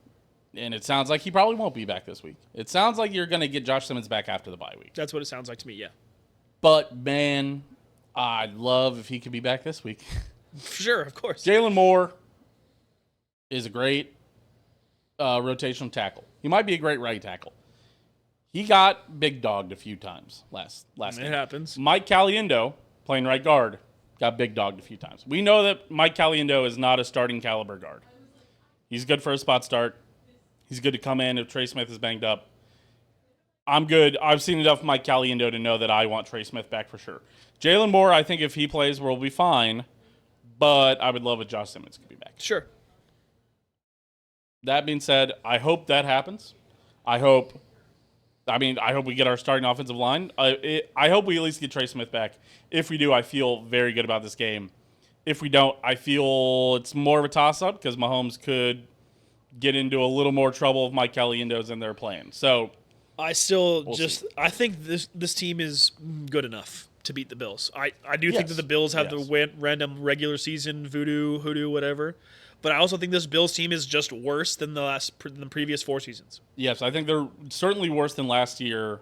And it sounds like he probably won't be back this week. It sounds like you're going to get Josh Simmons back after the bye week. That's what it sounds like to me, yeah. But, man, I'd love if he could be back this week. Sure, of course. Jalen Moore is great. rotational tackle. He might be a great right tackle. He got big dogged a few times last game. It happens. Mike Caliendo, playing right guard, got big dogged a few times. We know that Mike Caliendo is not a starting caliber guard. He's good for a spot start. He's good to come in if Trey Smith is banged up. I'm good. I've seen enough of Mike Caliendo to know that I want Trey Smith back for sure. Jalen Moore, I think if he plays, we'll be fine. But I would love if Josh Simmons could be back. Sure. That being said, I hope that happens. I hope we get our starting offensive line. I hope we at least get Trey Smith back. If we do, I feel very good about this game. If we don't, I feel it's more of a toss-up because Mahomes could get into a little more trouble if Mike Caliendo's in there playing. So I think this team is good enough to beat the Bills. I do think that the Bills have the random regular season hoodoo, whatever. But I also think this Bills team is just worse than the previous 4 seasons. Yes, I think they're certainly worse than last year.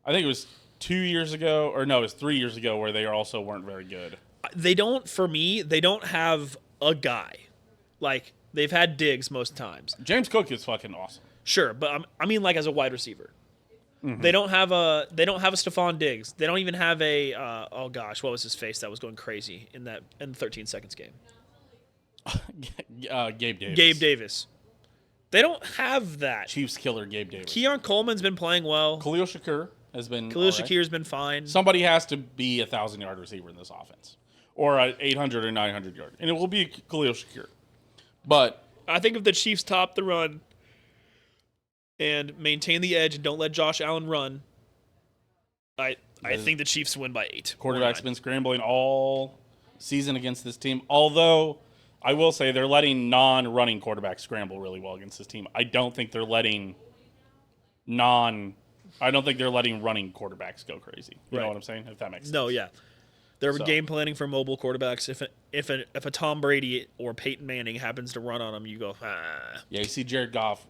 I think it was 2 years ago, or no, it was 3 years ago where they also weren't very good. They don't have a guy. Like, they've had Diggs most times. James Cook is fucking awesome. Sure, but I mean like as a wide receiver. Mm-hmm. They don't have a Stephon Diggs. They don't even have a oh gosh, what was his face that was going crazy in the 13 seconds game? Gabe Davis. Gabe Davis. They don't have that. Chiefs killer Gabe Davis. Keon Coleman's been playing well. Khalil Shakir has been Shakir's been fine. Somebody has to be a 1,000-yard receiver in this offense. Or an 800 or 900 yard. And it will be Khalil Shakir. But I think if the Chiefs top the run and maintain the edge and don't let Josh Allen run, I think the Chiefs win by 8. Quarterback's been scrambling all season against this team. Although I will say they're letting non-running quarterbacks scramble really well against this team. I don't think they're letting running quarterbacks go crazy. You know what I'm saying? If that makes sense. No, yeah. They're game planning for mobile quarterbacks. If a Tom Brady or Peyton Manning happens to run on them, you go, ah. Yeah, you see Jared Goff,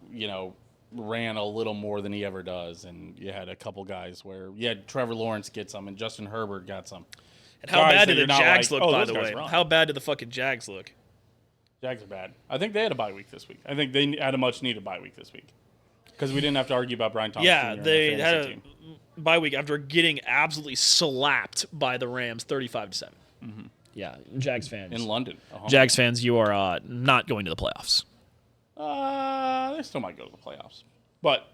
ran a little more than he ever does, and you had a couple guys where Trevor Lawrence gets some and Justin Herbert got some. And how bad did the Jags look, by the way? How bad did the fucking Jags look? Jags are bad. I think they had a bye week this week. I think they had a much-needed bye week this week because we didn't have to argue about Brian Thomas. Yeah, they had a bye week after getting absolutely slapped by the Rams 35-7. Mm-hmm. Yeah, Jags fans. In London. Jags fans, you are not going to the playoffs. They still might go to the playoffs. But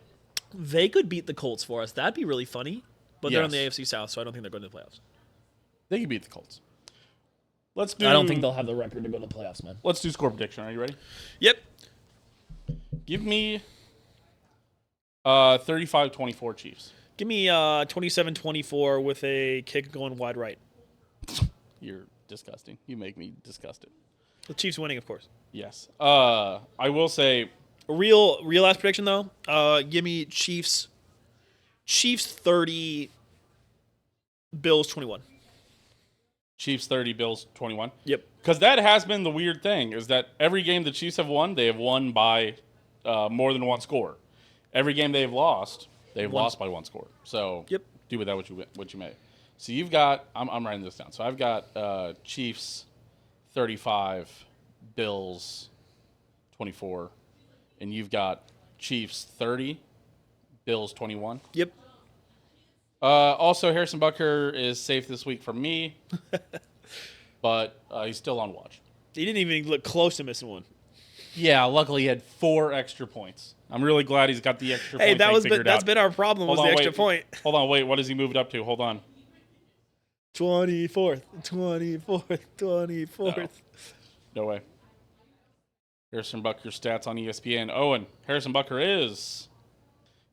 they could beat the Colts for us. That'd be really funny. But they're in the AFC South, so I don't think they're going to the playoffs. They could beat the Colts. I don't think they'll have the record to go to the playoffs, man. Let's do score prediction. Are you ready? Yep. Give me 35-24 Chiefs. Give me 27-24 with a kick going wide right. You're disgusting. You make me disgusted. The Chiefs winning, of course. Yes. I will say a real last prediction though. Give me Chiefs 30, Bills 21. Chiefs 30, Bills 21. Yep. Because that has been the weird thing is that every game the Chiefs have won, they have won by more than one score. Every game they've lost by one score. So do with that what you may. So you've got I'm writing this down. So I've got Chiefs 35, Bills 24, and you've got Chiefs 30, Bills 21. Yep. Also, Harrison Butker is safe this week for me, but he's still on watch. He didn't even look close to missing one. Yeah, luckily he had 4 extra points. I'm really glad he's got the extra point. Hey, that's been our problem was the extra point. Hold on, wait. What has he moved up to? Hold on. 24th. No way. Harrison Butker's stats on ESPN. Owen, Harrison Butker is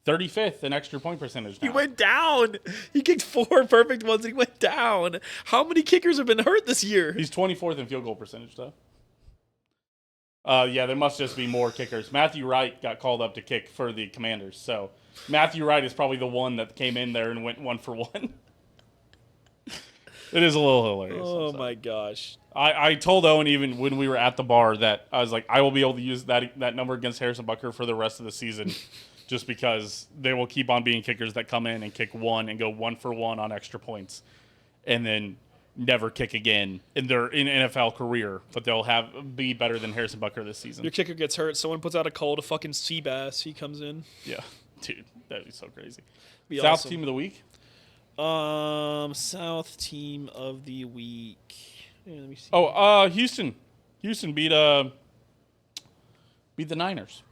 35th in extra point percentage now. He went down. He kicked 4 perfect ones and he went down. How many kickers have been hurt this year? He's 24th in field goal percentage, though. There must just be more kickers. Matthew Wright got called up to kick for the Commanders, so Matthew Wright is probably the one that came in there and went 1 for 1. It is a little hilarious. Oh, my gosh. I told Owen even when we were at the bar that I was like, I will be able to use that number against Harrison Butker for the rest of the season just because they will keep on being kickers that come in and kick 1 and go 1 for 1 on extra points. And then never kick again in their NFL career, but they'll be better than Harrison Butker this season. Your kicker gets hurt. Someone puts out a call to fucking Seabass. He comes in. Yeah, dude, that'd be so crazy. Be South awesome. team of the week. South team of the week. Yeah, let me see. Oh, Houston. Houston beat the Niners.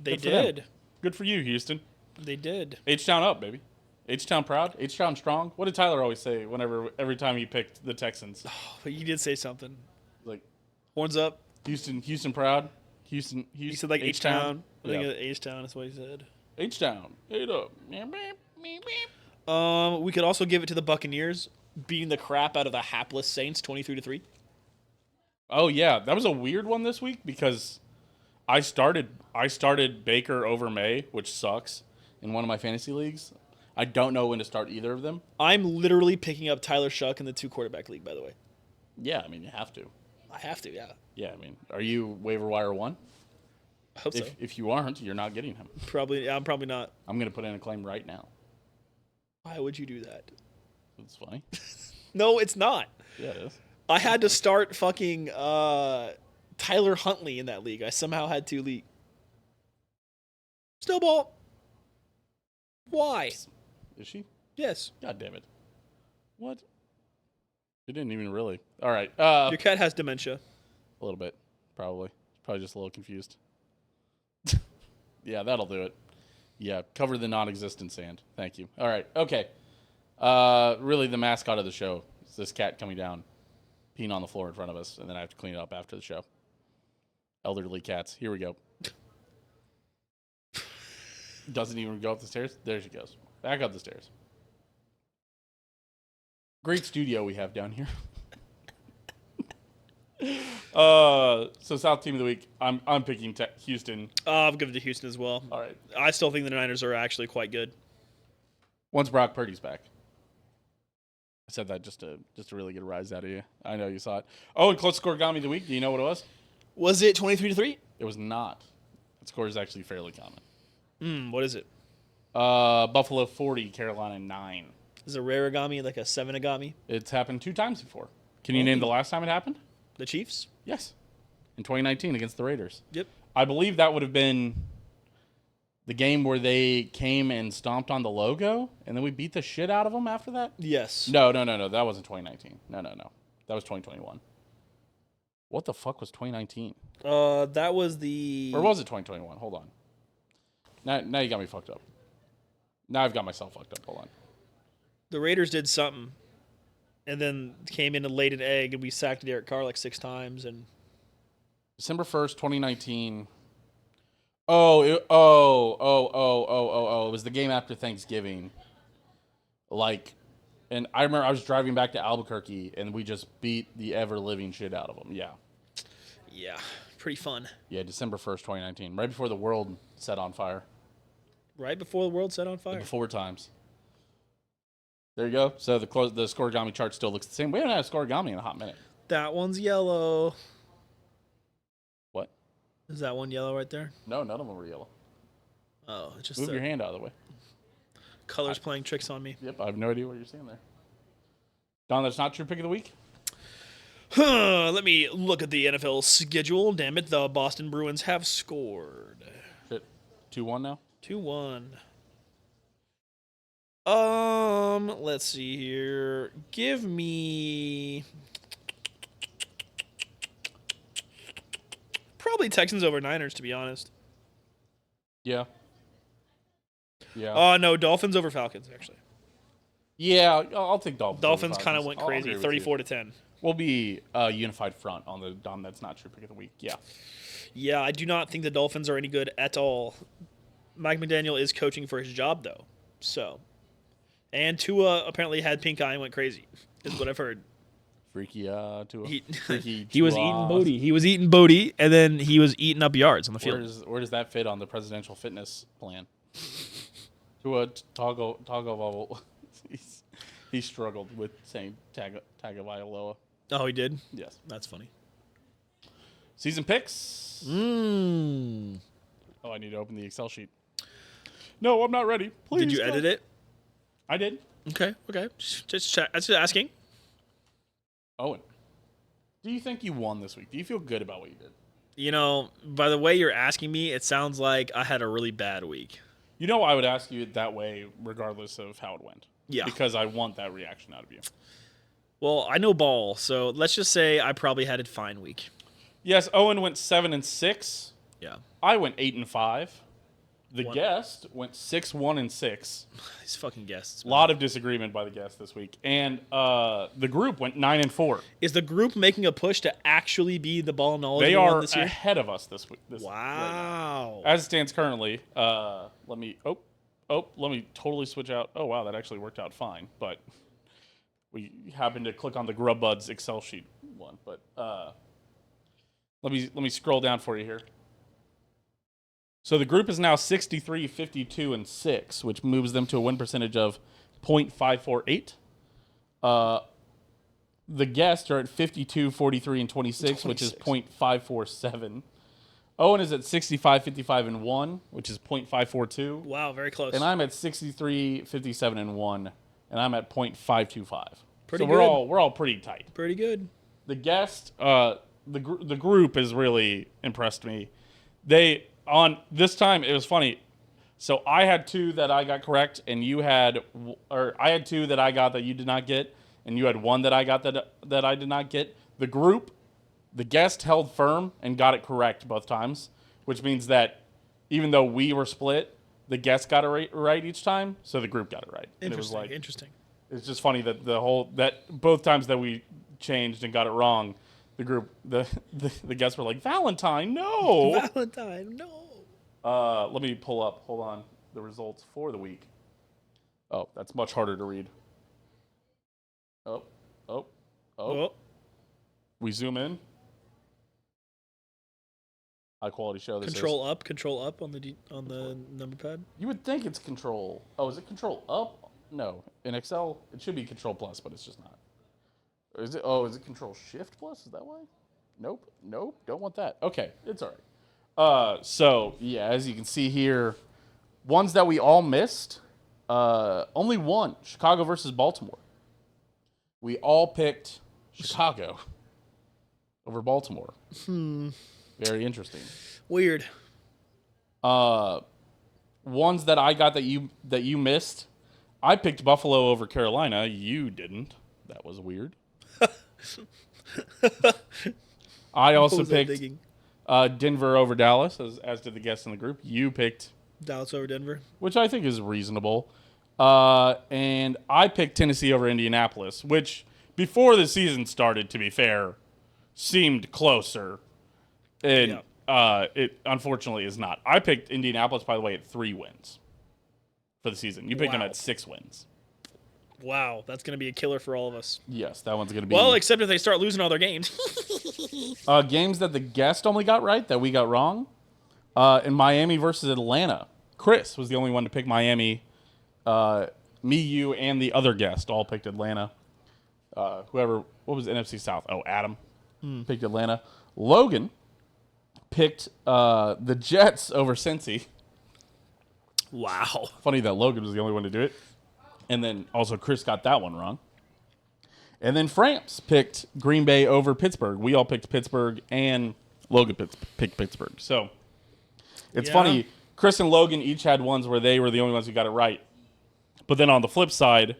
They Good for them. did. Good for you, Houston. They did. H-Town up, baby. H-Town proud. H-Town strong. What did Tyler always say every time he picked the Texans? But you did say something. Like, Horns up. Houston proud. Houston. He said like H-Town. I think Yeah. H-Town is what he said. H-Town. Eight up. We could also give it to the Buccaneers beating the crap out of the hapless Saints 23-3. Oh yeah, that was a weird one this week because I started Baker over May, which sucks, in one of my fantasy leagues. I don't know when to start either of them. I'm literally picking up Tyler Shuck in the 2-quarterback league, by the way. Yeah, I mean you have to. I have to, yeah. Yeah, I mean, are you waiver wire one? I hope so. If you aren't, you're not getting him. I'm probably not. I'm gonna put in a claim right now. Why would you do that? It's funny. No, it's not. Yeah, it is. I had to start fucking Tyler Huntley in that league. I somehow had to league. Snowball. Why? Is she? Yes. God damn it. What? She didn't even really. All right. Your cat has dementia. A little bit, probably. Probably just a little confused. Yeah, that'll do it. Yeah, cover the non-existent sand. Thank you. All right. Okay. Really, the mascot of the show is this cat coming down, peeing on the floor in front of us, and then I have to clean it up after the show. Elderly cats. Here we go. Doesn't even go up the stairs. There she goes. Back up the stairs. Great studio we have down here. So South team of the week. I'm picking Houston. I'm giving it to Houston as well. All right. I still think the Niners are actually quite good. Once Brock Purdy's back. I said that just to really get a rise out of you. I know you saw it. Oh, and close Scorigami of the week. Do you know what it was? Was it 23-3? It was not. The score is actually fairly common. What is it? Buffalo 40, Carolina 9. Is it a rarigami like a 7-agami? It's happened 2 times before. Can you name the last time it happened? The Chiefs? Yes. In 2019 against the Raiders. Yep. I believe that would have been the game where they came and stomped on the logo, and then we beat the shit out of them after that? Yes. No. That wasn't 2019. No. That was 2021. What the fuck was 2019? That was the... Or was it 2021? Hold on. Now you got me fucked up. Now I've got myself fucked up. Hold on. The Raiders did something, and then came in and laid an egg, and we sacked Derek Carr like 6 times, and... December 1st, 2019. It was the game after Thanksgiving. And I remember I was driving back to Albuquerque, and we just beat the ever-living shit out of them. Yeah. Yeah, pretty fun. Yeah, December 1st, 2019. Right before the world set on fire. Right before the world set on fire. Before times. There you go. So the Scorigami chart still looks the same. We haven't had a Scorigami in a hot minute. That one's yellow. What? Is that one yellow right there? No, none of them were yellow. Oh, it's just Move the your hand out of the way. colors playing tricks on me. Yep, I have no idea what you're seeing there. Don, that's not your pick of the week? Let me look at the NFL schedule. Damn it, the Boston Bruins have scored. Shit. 2-1 now? 2-1. Let's see here. Give me probably Texans over Niners, to be honest. Yeah. Yeah. No, Dolphins over Falcons, actually. Yeah, I'll take Dolphins. Dolphins kind of went I'll crazy, agree with you. 34-10. We'll be a unified front on the Dom. That's not your pick of the week. Yeah. Yeah, I do not think the Dolphins are any good at all. Mike McDaniel is coaching for his job, though. So, and Tua apparently had pink eye and went crazy, is what I've heard. Freaky Tua. He Freaky was Tua. eating Bodie. He was eating Bodie, and then he was eating up yards on the field. Where does that fit on the presidential fitness plan? Tua Tagovailoa. He struggled with saying Tagovailoa. Oh, he did? Yes. That's funny. Season picks. Mm. Oh, I need to open the Excel sheet. No, I'm not ready. Please. Did you edit it? I did. Okay. Just asking. Owen, do you think you won this week? Do you feel good about what you did? You know, by the way you're asking me, it sounds like I had a really bad week. You know I would ask you it that way regardless of how it went. Yeah. Because I want that reaction out of you. Well, I know ball, so let's just say I probably had a fine week. Yes, Owen went 7-6. Yeah. I went 8-5. The One- guest went 6-1-6. These fucking guests. A man. lot of disagreement by the guest this week. And the group went 9-4. Is the group making a push to actually be the ball knowledge They one are this year? ahead of us this week. Right now. Wow. As it stands currently, let me totally switch out. Oh wow, that actually worked out fine. But we happened to click on the Grubbuds Excel sheet one. But let me scroll down for you here. So the group is now 63, 52, and 6, which moves them to a win percentage of .548. The guests are at 52, 43, and 26, which is 26. .547. Owen is at 65, 55, and 1, which is .542. Wow, very close. And I'm at 63, 57, and 1, and I'm at .525. Pretty so good. we're all pretty tight. Pretty good. The guest, the group has really impressed me. They on this time it was funny. So I had 2 that I got correct, and you had, or I had 2 that I got that you did not get, and you had 1 that I got that I did not get. The group, the guest held firm and got it correct both times, which means that even though we were split, the guest got it right each time, so the group got it right. And it was like, Interesting. it's just funny that both times that we changed and got it wrong, the group, the guests were like, Valentine, no. Valentine, no. Let me pull up. Hold on. The results for the week. Oh, that's much harder to read. Oh. Oh. We zoom in. High quality show. This Control up on the number pad. You would think it's control. Oh, is it control up? No. In Excel, it should be control plus, but it's just not. Is it? Oh, is it control shift plus? Is that why? Nope. Don't want that. Okay, it's all right. So yeah, as you can see here, ones that we all missed. Only one: Chicago versus Baltimore. We all picked Chicago over Baltimore. Very interesting. Weird. Ones that I got that you missed. I picked Buffalo over Carolina. You didn't. That was weird. I also picked Denver over Dallas, as did the guests in the group. You picked Dallas over Denver, which I think is reasonable. And I picked Tennessee over Indianapolis, which before the season started, to be fair, seemed closer. And it unfortunately is not. I picked Indianapolis, by the way, at 3 wins for the season. You picked them at 6 wins. Wow, that's going to be a killer for all of us. Yes, that one's going to be. Well, except if they start losing all their games. Games that the guest only got right, that we got wrong. In Miami versus Atlanta. Chris was the only one to pick Miami. Me, you, and the other guest all picked Atlanta. What was NFC South? Oh, Adam picked Atlanta. Logan picked the Jets over Cincy. Wow. Funny that Logan was the only one to do it. And then also Chris got that one wrong. And then France picked Green Bay over Pittsburgh. We all picked Pittsburgh, and Logan picked Pittsburgh. So it's funny. Chris and Logan each had ones where they were the only ones who got it right. But then on the flip side,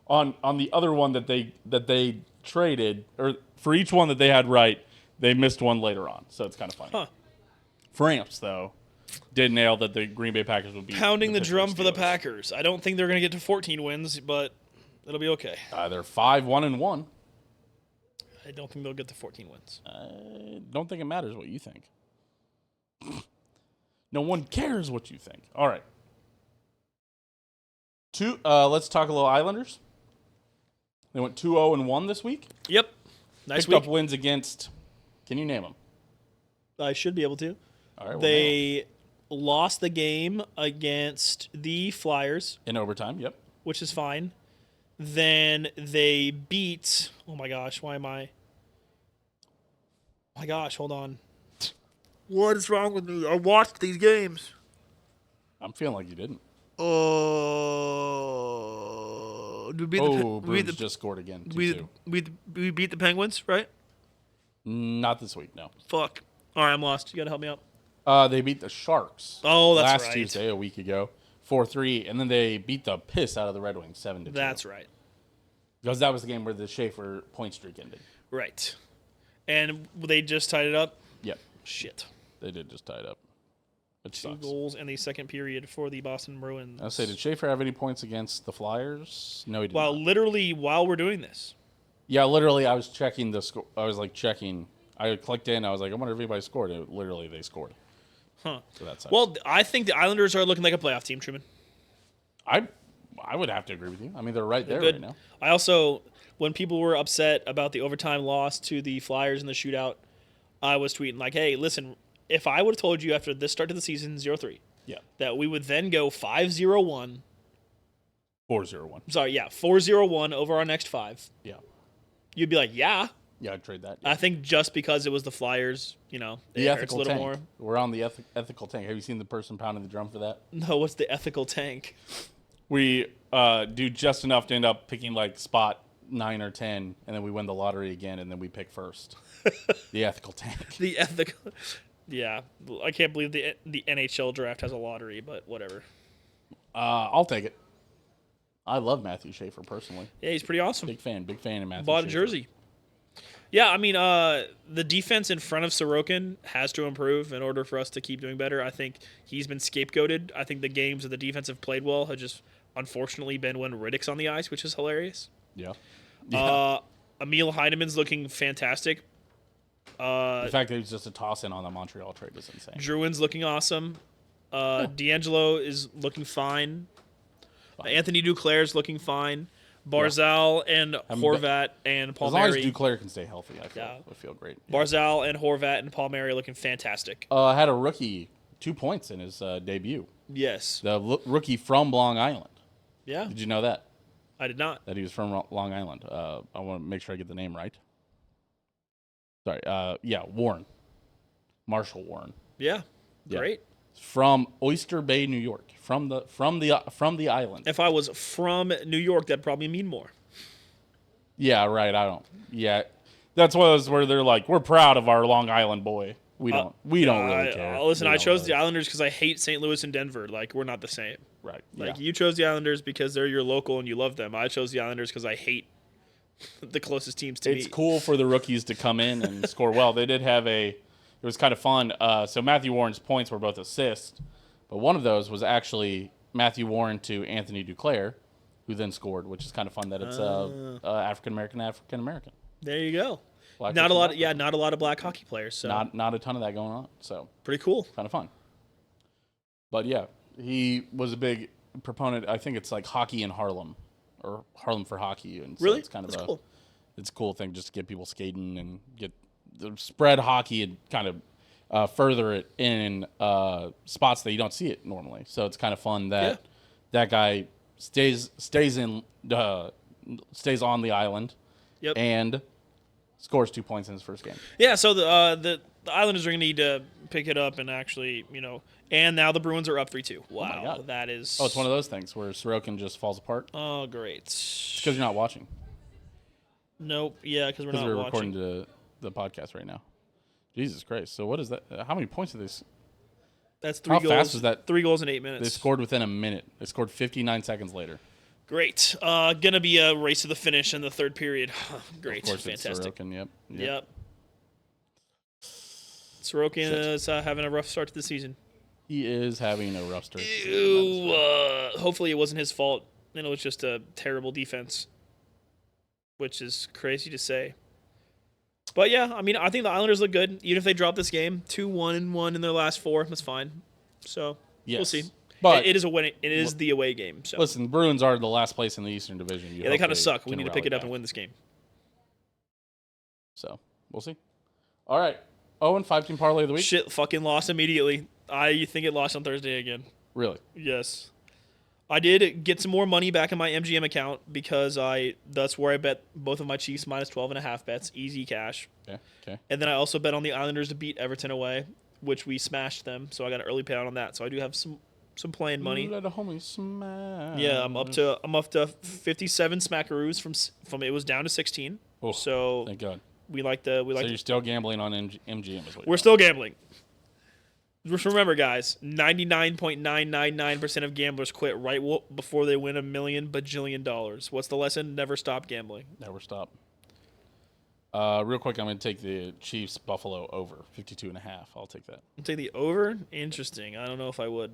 on the other one that they traded, or for each one that they had right, they missed one later on. So it's kind of funny. Huh. France, though, did nail that the Green Bay Packers would be Pounding the drum for the Steelers. Packers. I don't think they're going to get to 14 wins, but it'll be okay. They're 5-1-1. I don't think they'll get to 14 wins. I don't think it matters what you think. No one cares what you think. All right. Let's talk a little Islanders. They went 2-0-1 this week. Yep. Nice Picked week. up wins against. Can you name them? I should be able to. All right. They lost the game against the Flyers, in overtime. Yep. which is fine. Then they beat. Oh my gosh, why am I? Oh my gosh, hold on. What is wrong with me? I watched these games. I'm feeling like you didn't. we beat Bruins just scored again. 2-2. we beat the Penguins, right? Not this week, no. Fuck. All right, I'm lost. You gotta help me out. They beat the Sharks. Oh, that's last right. Tuesday, a week ago, 4-3, and then they beat the piss out of the Red Wings 7-2. That's right. Because that was the game where the Schaefer point streak ended. Right. And they just tied it up. Yep, Shit. they did just tie it up. It 2 sucks. goals in the second period for the Boston Bruins. I'll say, did Schaefer have any points against the Flyers? No, he did not. Literally, while we're doing this. Yeah, literally, I was checking the score. I was like checking. I clicked in. I was like, I wonder if anybody scored. Literally, they scored. Huh. So that's well, I think the Islanders are looking like a playoff team, Truman. I would have to agree with you. I mean, they're right there Good. right now. I also, when people were upset about the overtime loss to the Flyers in the shootout, I was tweeting like, hey, listen, if I would have told you after this start of the season, 0-3, that we would then go 5-0-1. 4-0-1. Sorry, 4-0-1 over our next 5. Yeah. You'd be like, yeah. Yeah, I'd trade that. I think just because it was the Flyers, it The hurts a ethical little tank. more. We're on the ethical tank. Have you seen the person pounding the drum for that? No, what's the ethical tank? We do just enough to end up picking like spot 9 or 10, and then we win the lottery again, and then we pick first. The ethical tank. The ethical. Yeah, I can't believe the NHL draft has a lottery, but whatever. I'll take it. I love Matthew Schaefer personally. Yeah, he's pretty awesome. Big fan of Matthew. Bought a Schaefer. jersey. Yeah, I mean, the defense in front of Sorokin has to improve in order for us to keep doing better. I think he's been scapegoated. I think the games that the defense have played well have just unfortunately been when Riddick's on the ice, which is hilarious. Yeah. Emil Heineman's looking fantastic. The fact that he's just a toss-in on the Montreal trade is insane. Druin's looking awesome. D'Angelo is looking fine. Anthony Duclair's looking fine. Barzal and Horvat and As long as Palmieri. Duclair can stay healthy, I feel great. Barzal and Horvat and Palmieri are looking fantastic. Had a rookie 2 points in his debut. Yes. The rookie from Long Island. Yeah. Did you know that? I did not. That he was from Long Island. I want to make sure I get the name right. Sorry. Warren. Marshall Warren. Yeah. Yeah. Great. From Oyster Bay, New York. From the island. If I was from New York, that'd probably mean more. Yeah, right. I don't. Yeah. That's one of those where they're like, we're proud of our Long Island boy. We don't really care. Listen, We I don't chose really. the Islanders because I hate St. Louis and Denver. Like, we're not the same. Right. Like, yeah. you chose the Islanders because they're your local and you love them. I chose the Islanders because I hate the closest teams to me. It's cool for the rookies to come in and score well. They did have it was kind of fun. So Matthew Warren's points were both assists, but one of those was actually Matthew Warren to Anthony Duclair, who then scored, which is kind of fun that it's African American. There you go. Black Not a person, lot. black Yeah, not a lot of black hockey players. So not a ton of that going on. So pretty cool. kind of fun. But yeah, he was a big proponent. I think it's like hockey in Harlem or Harlem for hockey, and so Really? it's kind of That's cool. It's a cool thing just to get people skating and get the spread hockey and kind of further it in spots that you don't see it normally. So it's kind of fun that that guy stays on the island Yep. and scores 2 points in his first game. Yeah. So the Islanders are going to need to pick it up and actually, and now the Bruins are up 3-2. Wow, God. that is. Oh, it's one of those things where Sorokin just falls apart. Oh, great. It's because you're not watching. Nope. Yeah, because we're Because not we're watching. recording the podcast right now. Jesus Christ. So what is that? How many points did they That's 3 How goals. fast was that? 3 goals in 8 minutes. They scored within a minute. They scored 59 seconds later. Great. Gonna be a race to the finish in the third period. Great. Of course, Fantastic. it's Sorokin. Yep. Yep. Sorokin is having a rough start to the season. He is having a rough start. Ew. Hopefully it wasn't his fault, and it was just a terrible defense, which is crazy to say. But yeah, I mean, I think the Islanders look good. Even if they drop this game, 2-1-1 in their last 4, that's fine. So we'll Yes. see. But it is a win. It is the away game. So listen, the Bruins are the last place in the Eastern Division. yeah, they kind of suck. We can need to pick rally it up back. and win this game. So we'll see. All right. Owen, 5-team parlay of the week. Shit, fucking lost immediately. I think it lost on Thursday again. Really? Yes. I did get some more money back in my MGM account because that's where I bet both of my Chiefs minus 12.5 bets, easy cash. Okay. Okay. And then I also bet on the Islanders to beat Everton away, which we smashed them. So I got an early payout on that. So I do have some some playing money. Let a homie smash. Yeah, I'm up to 57 smackaroos from it was down to 16. Oh, so thank God. we like So you're still gambling on MGM as well. we're still gambling. Just remember, guys, 99.999% of gamblers quit right before they win $1 bajillion dollars. What's the lesson? Never stop gambling. Never stop. Real quick, I'm going to take the Chiefs Buffalo over 52.5. I'll take that. I'll take the over. Interesting. I don't know if I would.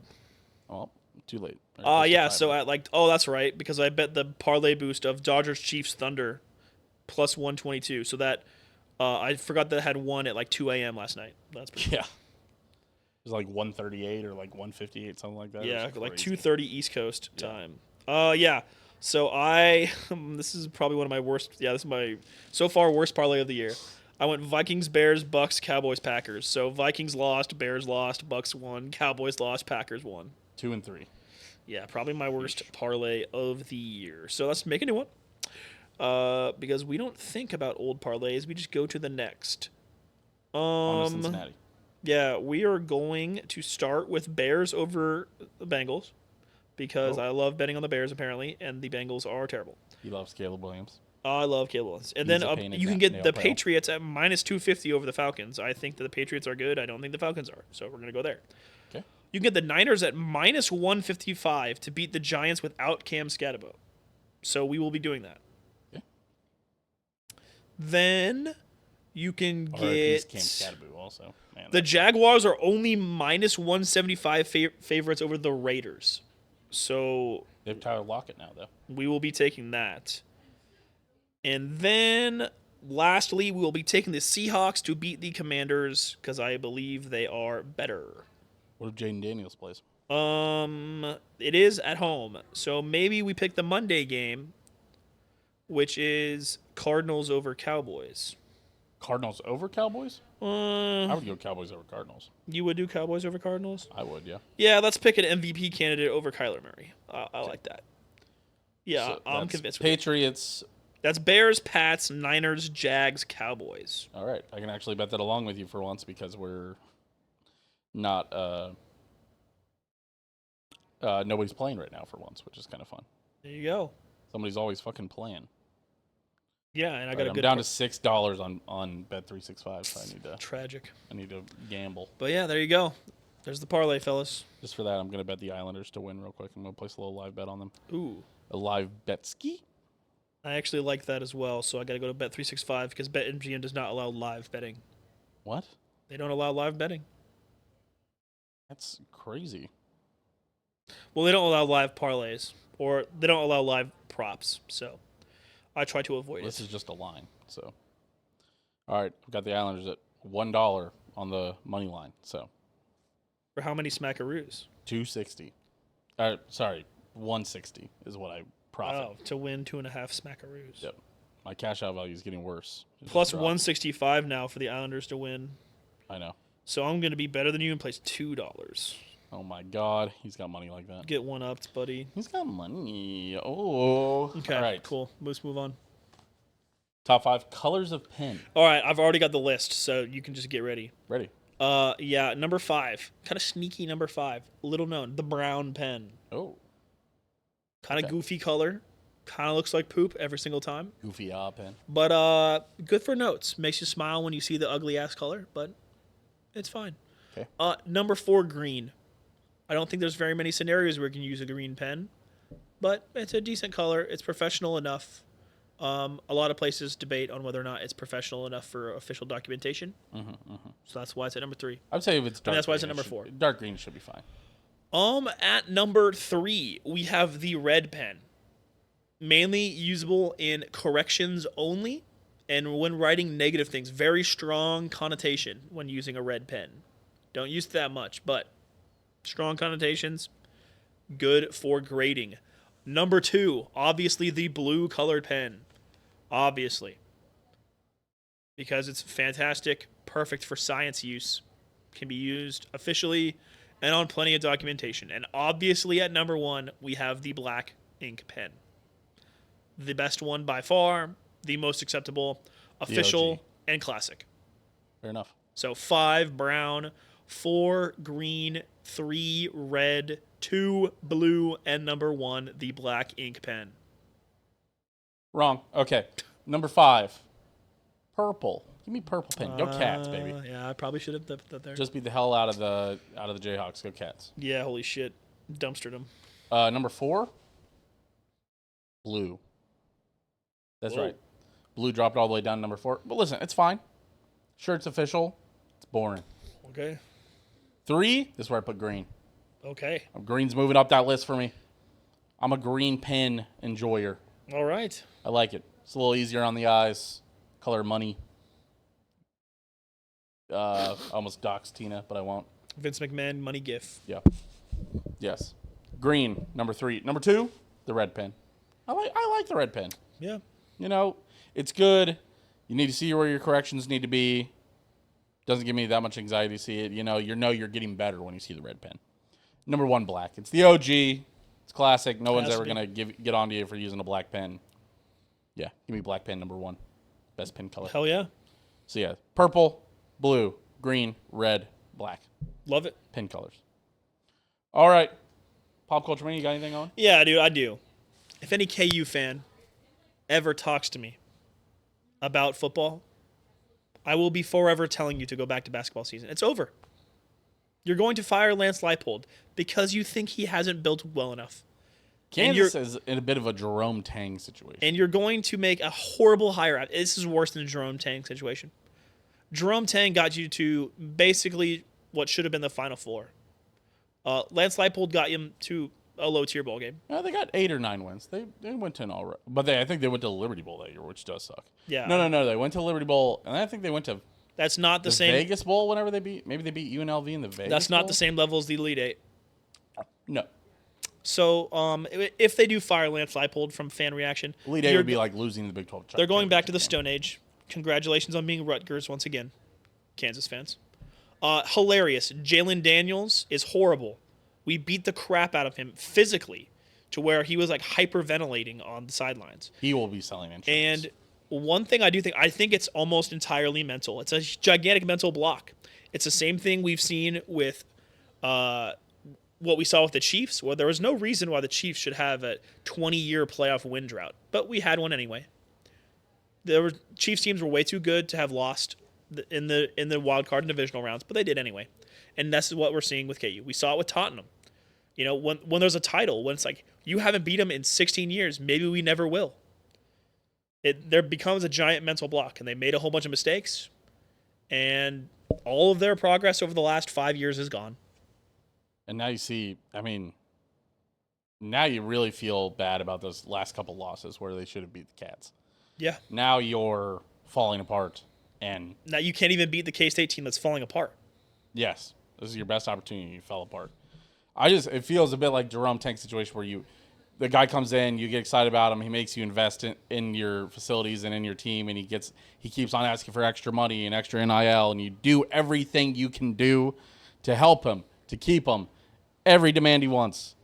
Well, too late. Yeah. So that's right, because I bet the parlay boost of Dodgers Chiefs Thunder plus 122. So that I forgot that I had one at like 2 a.m. last night. That's pretty Yeah. It was like 138 or like 158, something like that. Yeah, like 2:30 East Coast time. Yeah. So this is probably one of my worst. Yeah, this is my so far worst parlay of the year. I went Vikings, Bears, Bucks, Cowboys, Packers. So Vikings lost, Bears lost, Bucks won, Cowboys lost, Packers won. 2 and 3. Yeah, probably my worst parlay of the year. So let's make a new one. Because we don't think about old parlays, we just go to the next. On to Cincinnati. Yeah, we are going to start with Bears over the Bengals because I love betting on the Bears apparently, and the Bengals are terrible. He loves Caleb Williams. I love Caleb Williams. And He's then you can get the Patriots at minus 250 over the Falcons. I think that the Patriots are good. I don't think the Falcons are. So we're going to go there. Okay. You can get the Niners at minus 155 to beat the Giants without Cam Scatterbo. So we will be doing that. Okay. Then you can get get Cam Scatterbo also. Man, the Jaguars are only minus 175 favorites over the Raiders. So they have Tyler Lockett now, though. we will be taking that. And then, lastly, we will be taking the Seahawks to beat the Commanders because I believe they are better. What if Jaden Daniels plays? It is at home, so maybe we pick the Monday game, which is Cardinals over Cowboys. Cardinals over Cowboys? I would go Cowboys over Cardinals. You would do Cowboys over Cardinals? I would, yeah. Yeah, let's pick an MVP candidate over Kyler Murray. I like that. Yeah, So I'm that's convinced. Patriots. That's Bears, Pats, Niners, Jags, Cowboys. All right, I can actually bet that along with you for once because we're not. Nobody's playing right now for once, which is kind of fun. There you go. Somebody's always fucking playing. Yeah, and I'm down to $6 on Bet365, so tragic. I need to gamble. But yeah, there you go. There's the parlay, fellas. Just for that, I'm gonna bet the Islanders to win real quick. I'm gonna place a little live bet on them. Ooh. A live bet ski. I actually like that as well, so I got to go to Bet365 because BetMGM does not allow live betting. What? They don't allow live betting. That's crazy. Well, they don't allow live parlays, or they don't allow live props, so I try to avoid This it. is just a line, so. All right, I've got the Islanders at $1 on the money line, so. For how many smackaroos? 260. Sorry, 160 is what I profit. Oh, to win 2.5 smackaroos. Yep. My cash out value is getting worse. Plus 165 now for the Islanders to win. I know. So I'm going to be better than you and place $2. Oh my God, he's got money like that. Get one upped, buddy. He's got money. Oh. Okay, All right. cool. Let's move on. Top 5 colors of pen. All right, I've already got the list, so you can just get ready. Ready. Yeah, number 5. Kind of sneaky number 5. Little known, the brown pen. Oh. Kind of goofy color. Kind of looks like poop every single time. Goofy pen. But good for notes. Makes you smile when you see the ugly ass color, but it's fine. Okay. Number 4, green. I don't think there's very many scenarios where you can use a green pen, but it's a decent color. It's professional enough. A lot of places debate on whether or not it's professional enough for official documentation. So that's why it's at number 3. I'd say if it's dark. And that's why it's green, at number 4. Dark green should be fine. At number 3, we have the red pen. Mainly usable in corrections only, and when writing negative things. Very strong connotation when using a red pen. Don't use it that much, but strong connotations, good for grading. Number 2, obviously the blue colored pen. Obviously. Because it's fantastic, perfect for science use. Can be used officially and on plenty of documentation. And obviously at number 1, we have the black ink pen. The best one by far, the most acceptable, official, and classic. Fair enough. So 5 brown, 4 green, 3 red, 2 blue, and number 1 the black ink pen. Wrong. Okay. Number 5. Purple. Give me purple pen. Go Cats, baby. Yeah, I probably should have put that there. Just beat the hell out of the Jayhawks. Go Cats. Yeah, holy shit. Dumpstered them. Number 4. Blue. That's Whoa. right. Blue dropped all the way down to number 4. But listen, it's fine. Sure, it's official. It's boring. Okay. 3. This is where I put green. Okay. Green's moving up that list for me. I'm a green pen enjoyer. All right. I like it. It's a little easier on the eyes. Color money. Almost doxed Tina, but I won't. Vince McMahon, money gif. Yeah. Yes. Green, number 3. Number 2, the red pen. I like the red pen. Yeah. You know, it's good. You need to see where your corrections need to be. Doesn't give me that much anxiety to see it. You know you're getting better when you see the red pen. Number 1, black. It's the OG. It's classic. No one's ever going to get onto you for using a black pen. Yeah, give me black pen number 1. Best pen color. Hell yeah. So yeah, purple, blue, green, red, black. Love it. Pin colors. All right. Pop culture man, you got anything on? Yeah, dude, I do. If any KU fan ever talks to me about football, I will be forever telling you to go back to basketball season. It's over. You're going to fire Lance Leipold because you think he hasn't built well enough. Kansas is in a bit of a Jerome Tang situation. And you're going to make a horrible hire out. This is worse than a Jerome Tang situation. Jerome Tang got you to basically what should have been the Final Four. Lance Leipold got him to a low-tier ball game. No, they got 8 or 9 wins. They went to an all right. But I think they went to the Liberty Bowl that year, which does suck. Yeah. No. They went to the Liberty Bowl, and I think they went to That's not the same. Vegas Bowl whenever they beat. Maybe they beat UNLV in the Vegas That's not Bowl? the same level as the Elite Eight. No. So if they do fire Lance Leipold from fan reaction, Elite Eight would be like losing the Big 12. they're going back to the Stone Age. Congratulations on being Rutgers once again, Kansas fans. Hilarious. Jalen Daniels is horrible. We beat the crap out of him physically to where he was like hyperventilating on the sidelines. He will be selling insurance. And one thing I think it's almost entirely mental. It's a gigantic mental block. It's the same thing we've seen with what we saw with the Chiefs, where there was no reason why the Chiefs should have a 20-year playoff win drought, but we had one anyway. Chiefs teams were way too good to have lost in the wild card and divisional rounds, but they did anyway. And that's what we're seeing with KU. We saw it with Tottenham. You know, when there's a title, when it's like, you haven't beat them in 16 years, maybe we never will. There becomes a giant mental block, and they made a whole bunch of mistakes, and all of their progress over the last 5 years is gone. And now you see, now you really feel bad about those last couple losses where they should have beat the Cats. Yeah. Now you're falling apart, and Now you can't even beat the K-State team that's falling apart. yes, this is your best opportunity. You fell apart. It feels a bit like Jerome Tank's situation where the guy comes in, you get excited about him, he makes you invest in your facilities and in your team, and he keeps on asking for extra money and extra NIL, and you do everything you can do to help him, to keep him, every demand he wants,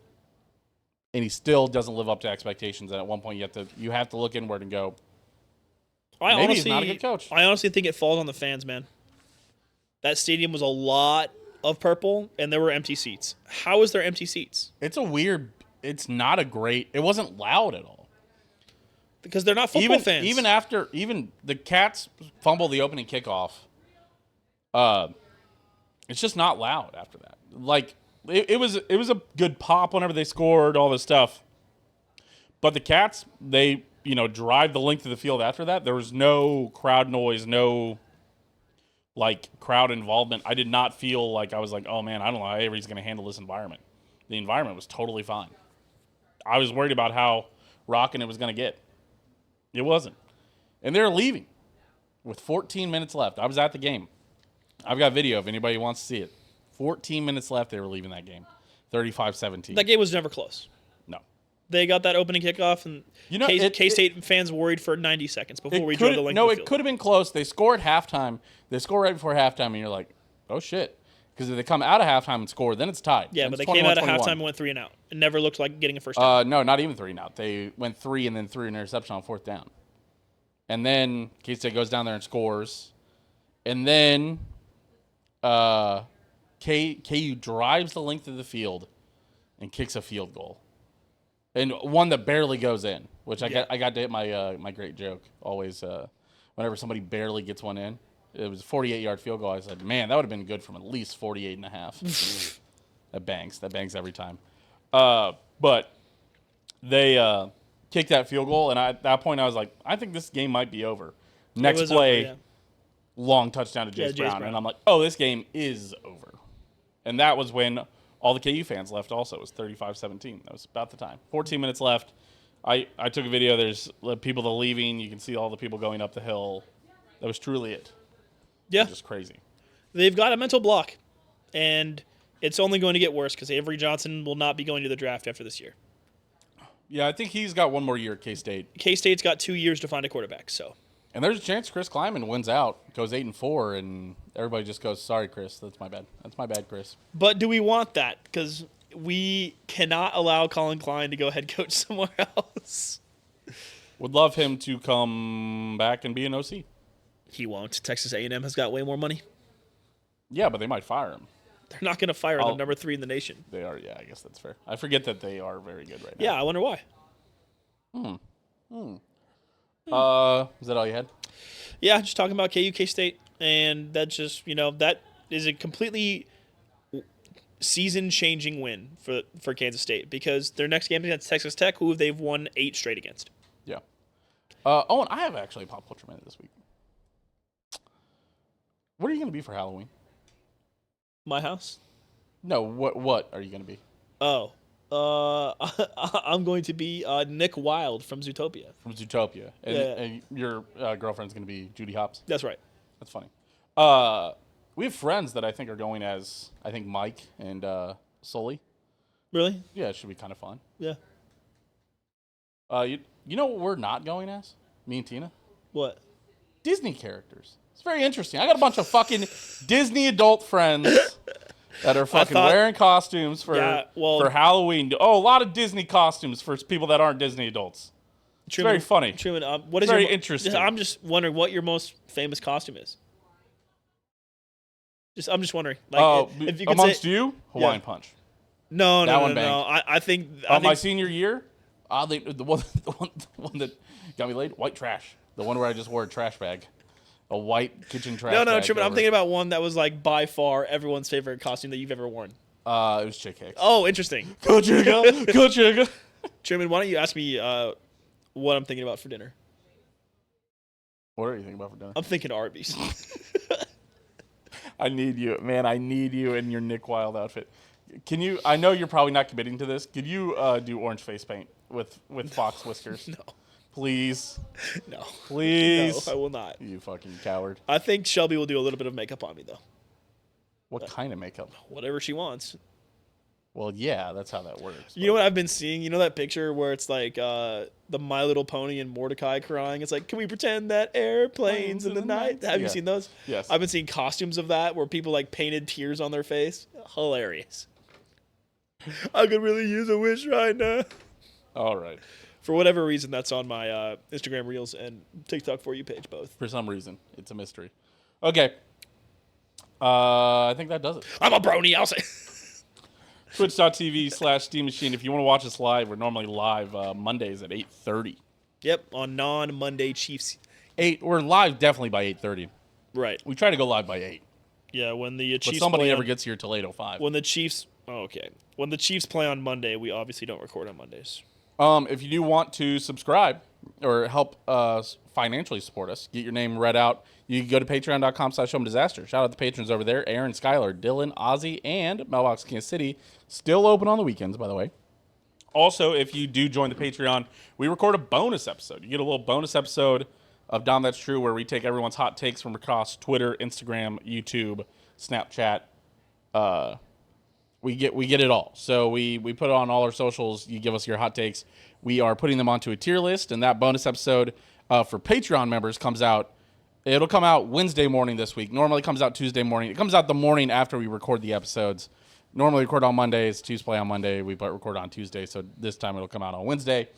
and he still doesn't live up to expectations. And at one point, you have to look inward and go, maybe he's not a good coach. I honestly think it falls on the fans, man. That stadium was a lot of purple, and there were empty seats. How is there empty seats? It's not a great. It wasn't loud at all. Because they're not football fans. Even the Cats fumble the opening kickoff. It's just not loud after that. Like it was a good pop whenever they scored, all this stuff. But the Cats, they drive the length of the field after that. There was no crowd noise, no crowd involvement. I did not feel like I was like, oh man, I don't know how Avery's going to handle this environment. The environment was totally fine. I was worried about how rocking it was going to get. It wasn't. And they're leaving with 14 minutes left. I was at the game. I've got video if anybody wants to see it. 14 minutes left, they were leaving that game. 35-17. That game was never close. No. They got that opening kickoff, and K-State fans worried for 90 seconds before we drove the length of the field. It could have been close. They score at halftime. They score right before halftime, and you're like, oh, shit. Because if they come out of halftime and score, then it's tied. Yeah, but they came out of halftime and went 3 and out. It never looked like getting a first down. No, not even 3 and out. They went 3 and then threw an interception on 4th down. And then K-State goes down there and scores. And then KU drives the length of the field and kicks a field goal, and one that barely goes in. Which I got to hit my my great joke always. Whenever somebody barely gets one in, it was a 48-yard field goal. I said, "Man, that would have been good from at least 48 and a half." That bangs every time. But they kicked that field goal, and at that point I was like, I think this game might be over. Next play, over, long touchdown to Jace Brown, and I'm like, oh, this game is over. And that was when all the KU fans left also. It was 35-17. That was about the time. 14 minutes left. I took a video. There's people that are leaving. You can see all the people going up the hill. That was truly it. Yeah. It was just crazy. They've got a mental block, and it's only going to get worse because Avery Johnson will not be going to the draft after this year. Yeah, I think he's got one more year at K-State. K-State's got 2 years to find a quarterback, so. And there's a chance Chris Kleiman wins out, goes 8-4, and everybody just goes, sorry, Chris, that's my bad. That's my bad, Chris. But do we want that? Because we cannot allow Colin Klein to go head coach somewhere else. Would love him to come back and be an OC. He won't. Texas A&M has got way more money. Yeah, but they might fire him. They're not going to fire them. Number 3 in the nation. They are, yeah, I guess that's fair. I forget that they are very good right now. Yeah, I wonder why. Is that all you had? Yeah, just talking about KU, K-State, and that's just, that is a completely season-changing win for Kansas State because their next game is against Texas Tech, who they've won 8 straight against. Yeah. Owen, I have actually a pop culture minute this week. What are you going to be for Halloween? My house? No, what are you going to be? Oh. I'm going to be Nick Wilde from Zootopia. From Zootopia. And, Yeah. and your girlfriend's going to be Judy Hopps? That's right. That's funny. We have friends that I think are going as, I think, Mike and Sully. Really? Yeah, it should be kind of fun. Yeah. You know what we're not going as? Me and Tina? What? Disney characters. It's very interesting. I got a bunch of fucking Disney adult friends that are fucking wearing costumes for Halloween. Oh, a lot of Disney costumes for people that aren't Disney adults. It's Truman, very funny. Truman, what is very your, interesting. I'm just wondering what your most famous costume is. I'm just wondering. Like, if you could amongst say, you, Hawaiian Punch. No. I think my senior year, oddly, the one that got me laid, white trash. The one where I just wore a trash bag. A white kitchen trash bag. No, Truman, I'm thinking about one that was like by far everyone's favorite costume that you've ever worn. It was Chick Hicks. Oh, interesting. Go Chicka! Go Chicka! Truman, why don't you ask me what I'm thinking about for dinner? What are you thinking about for dinner? I'm thinking Arby's. I need you, man. I need you in your Nick Wilde outfit. Can you? I know you're probably not committing to this. Could you do orange face paint with fox whiskers? No. Please. No. Please. No, I will not. You fucking coward. I think Shelby will do a little bit of makeup on me, though. What kind of makeup? Whatever she wants. Well, yeah, that's how that works. You know what I've been seeing? You know that picture where it's like the My Little Pony and Mordecai crying? It's like, can we pretend that airplanes in the night? Have you seen those? Yes. I've been seeing costumes of that where people like painted tears on their face. Hilarious. I could really use a wish right now. All right. For whatever reason, that's on my Instagram Reels and TikTok For You page, both. For some reason. It's a mystery. Okay. I think that does it. I'm a brony, I'll say. Twitch.tv/Steam Machine. If you want to watch us live, we're normally live Mondays at 8:30. Yep, on non-Monday Chiefs. We're live definitely by 8:30. Right. We try to go live by 8. Yeah, when the Chiefs But somebody play ever on, gets here till 8:05. When the Chiefs... Oh, okay. When the Chiefs play on Monday, we obviously don't record on Mondays. If you do want to subscribe or help financially support us, get your name read out, you can go to patreon.com/homedisaster. Shout out the patrons over there. Aaron, Skylar, Dylan, Ozzy, and Mailbox Kansas City. Still open on the weekends, by the way. Also, if you do join the Patreon, we record a bonus episode. You get a little bonus episode of Dahm That's True where we take everyone's hot takes from across Twitter, Instagram, YouTube, Snapchat. We get it all. So we put it on all our socials. You give us your hot takes. We are putting them onto a tier list, and that bonus episode for Patreon members comes out. It'll come out Wednesday morning this week. Normally it comes out Tuesday morning. It comes out the morning after we record the episodes. Normally record on Mondays. Tuesday play on Monday. We record on Tuesday, so this time it'll come out on Wednesday.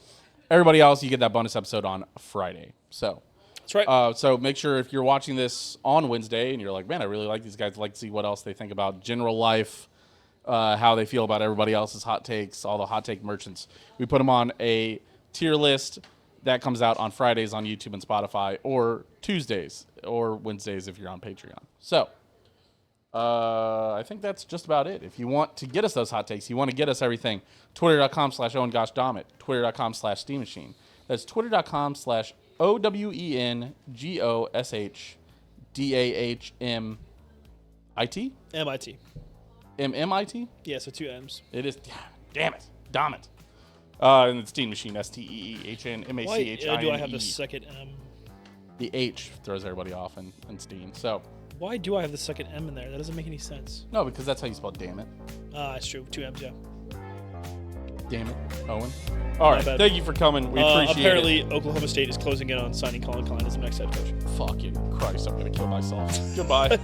Everybody else, you get that bonus episode on Friday. So That's right. So make sure if you're watching this on Wednesday and you're like, man, I really like these guys. I'd like to see what else they think about general life, how they feel about everybody else's hot takes, all the hot take merchants. We put them on a tier list that comes out on Fridays on YouTube and Spotify, or Tuesdays or Wednesdays if you're on Patreon. So I think that's just about it. If you want to get us those hot takes, you want to get us everything, twitter.com/OwenGoshDammit, twitter.com/SteamMachine. That's twitter.com/OwenGoshDahmit. MIT. MMIT? Yeah, so 2 M's. It is. Damn it. Dom it. And it's Steam Machine, SteeHnMachine. Why do I have the second M? The H throws everybody off in Steam. So, Why do I have the second M in there? That doesn't make any sense. no, because that's how you spell damn it. That's true. 2 M's, yeah. Damn it, Owen. All right, bad. thank you for coming. We appreciate apparently, Oklahoma State is closing in on signing Colin Klein as the next head coach. it. Fucking Christ, I'm going to kill myself. Goodbye.